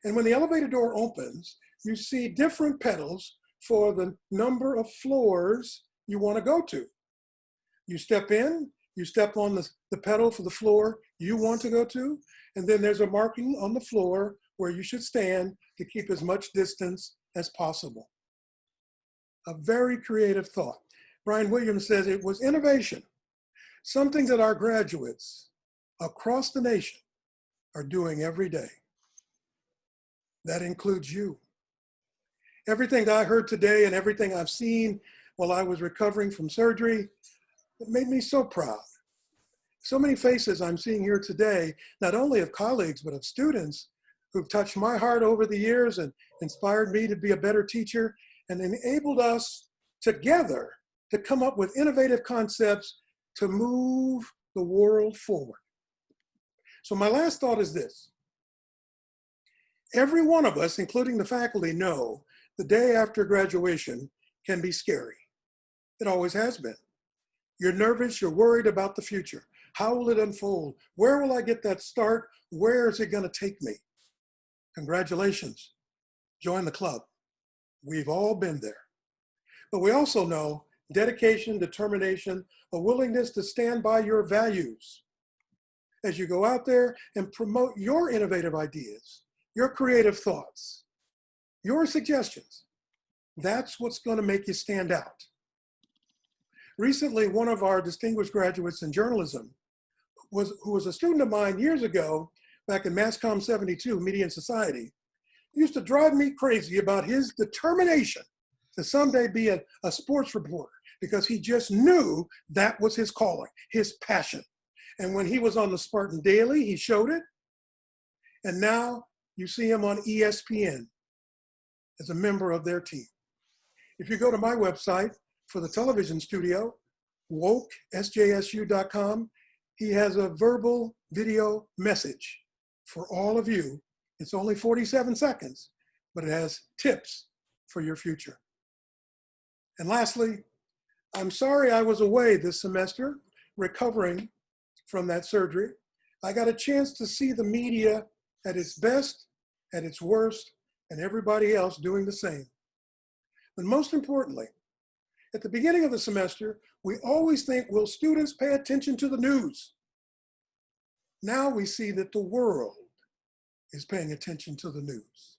And when the elevator door opens, you see different pedals for the number of floors you want to go to. You step in, you step on the pedal for the floor you want to go to, and then there's a marking on the floor where you should stand to keep as much distance as possible. A very creative thought. Brian Williams says it was innovation, something that our graduates across the nation are doing every day. That includes you. Everything I heard today and everything I've seen while I was recovering from surgery, it made me so proud. So many faces I'm seeing here today, not only of colleagues, but of students who've touched my heart over the years and inspired me to be a better teacher and enabled us together to come up with innovative concepts to move the world forward. So my last thought is this. Every one of us, including the faculty, know the day after graduation can be scary. It always has been. You're nervous, you're worried about the future. How will it unfold? Where will I get that start? Where is it going to take me? Congratulations. Join the club. We've all been there. But we also know dedication, determination, a willingness to stand by your values as you go out there and promote your innovative ideas, your creative thoughts, your suggestions. That's what's going to make you stand out. Recently, one of our distinguished graduates in journalism, who was a student of mine years ago, back in MassCom 72, Media and Society, used to drive me crazy about his determination to someday be a sports reporter, because he just knew that was his calling, his passion. And when he was on the Spartan Daily, he showed it. And now you see him on ESPN as a member of their team. If you go to my website for the television studio, woke, SJSU.com, he has a verbal video message for all of you. It's only 47 seconds, but it has tips for your future. And lastly, I'm sorry I was away this semester recovering from that surgery. I got a chance to see the media at its best, at its worst, and everybody else doing the same. But most importantly, at the beginning of the semester, we always think, will students pay attention to the news? Now we see that the world is paying attention to the news.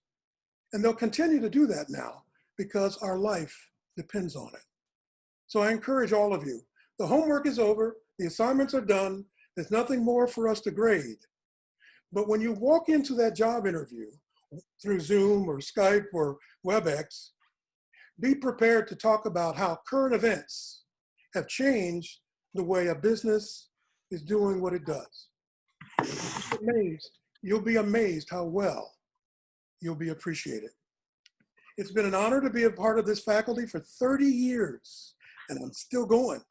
And they'll continue to do that now because our life depends on it. So I encourage all of you, the homework is over, the assignments are done, there's nothing more for us to grade. But when you walk into that job interview through Zoom or Skype or WebEx, be prepared to talk about how current events have changed the way a business is doing what it does. You'll be amazed how well you'll be appreciated. It's been an honor to be a part of this faculty for 30 years, and I'm still going.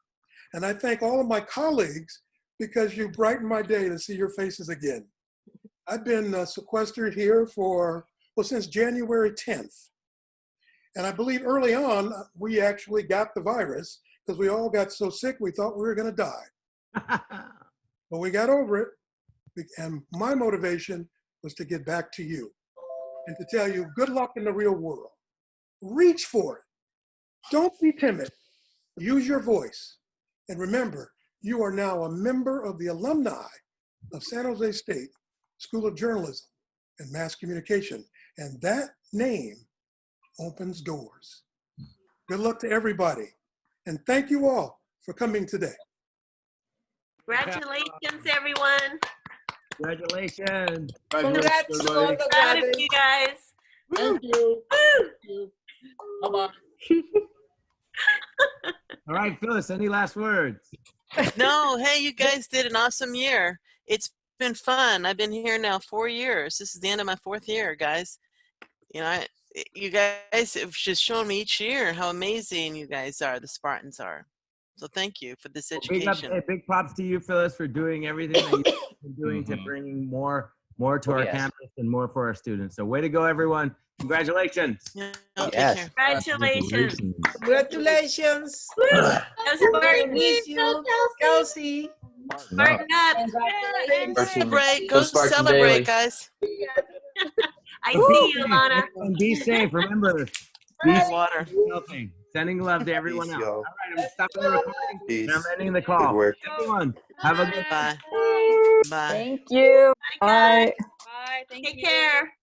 And I thank all of my colleagues because you brighten my day to see your faces again. I've been sequestered here since January 10th. And I believe early on, we actually got the virus because we all got so sick we thought we were gonna die. But we got over it. And my motivation was to get back to you and to tell you good luck in the real world. Reach for it. Don't be timid. Use your voice. And remember, you are now a member of the alumni of San Jose State School of Journalism and Mass Communication. And that name opens doors. Good luck to everybody. And thank you all for coming today. Congratulations, everyone. Congratulations. Congrats to all the Proud of graduates. you guys. Thank you. Thank you. Bye-bye. All right, Phyllis, any last words? No, hey, you guys did an awesome year. It's been fun. I've been here now 4 years. This is the end of my 4th year, guys. You know, you guys have just shown me each year how amazing you guys are, the Spartans are. So thank you for this education. Big props to you, Phyllis, for doing everything that you've been doing to bring more to our campus and more for our students. So way to go, everyone. Congratulations. Yeah, Yes. Congratulations. Congratulations. Spartan. Miss you, Kelsey. Spartan up. Celebrate. Go Spartan celebrate, daily. guys. I see you, Alana. And be safe. Remember, be Water. healthy. Sending love to everyone Peace, else. y'all. All right, I'm stopping the recording. Peace. And I'm ending the Good call. work. Everyone, have a good Bye. Bye. Thank you. Bye. Bye. Thank Take you. care.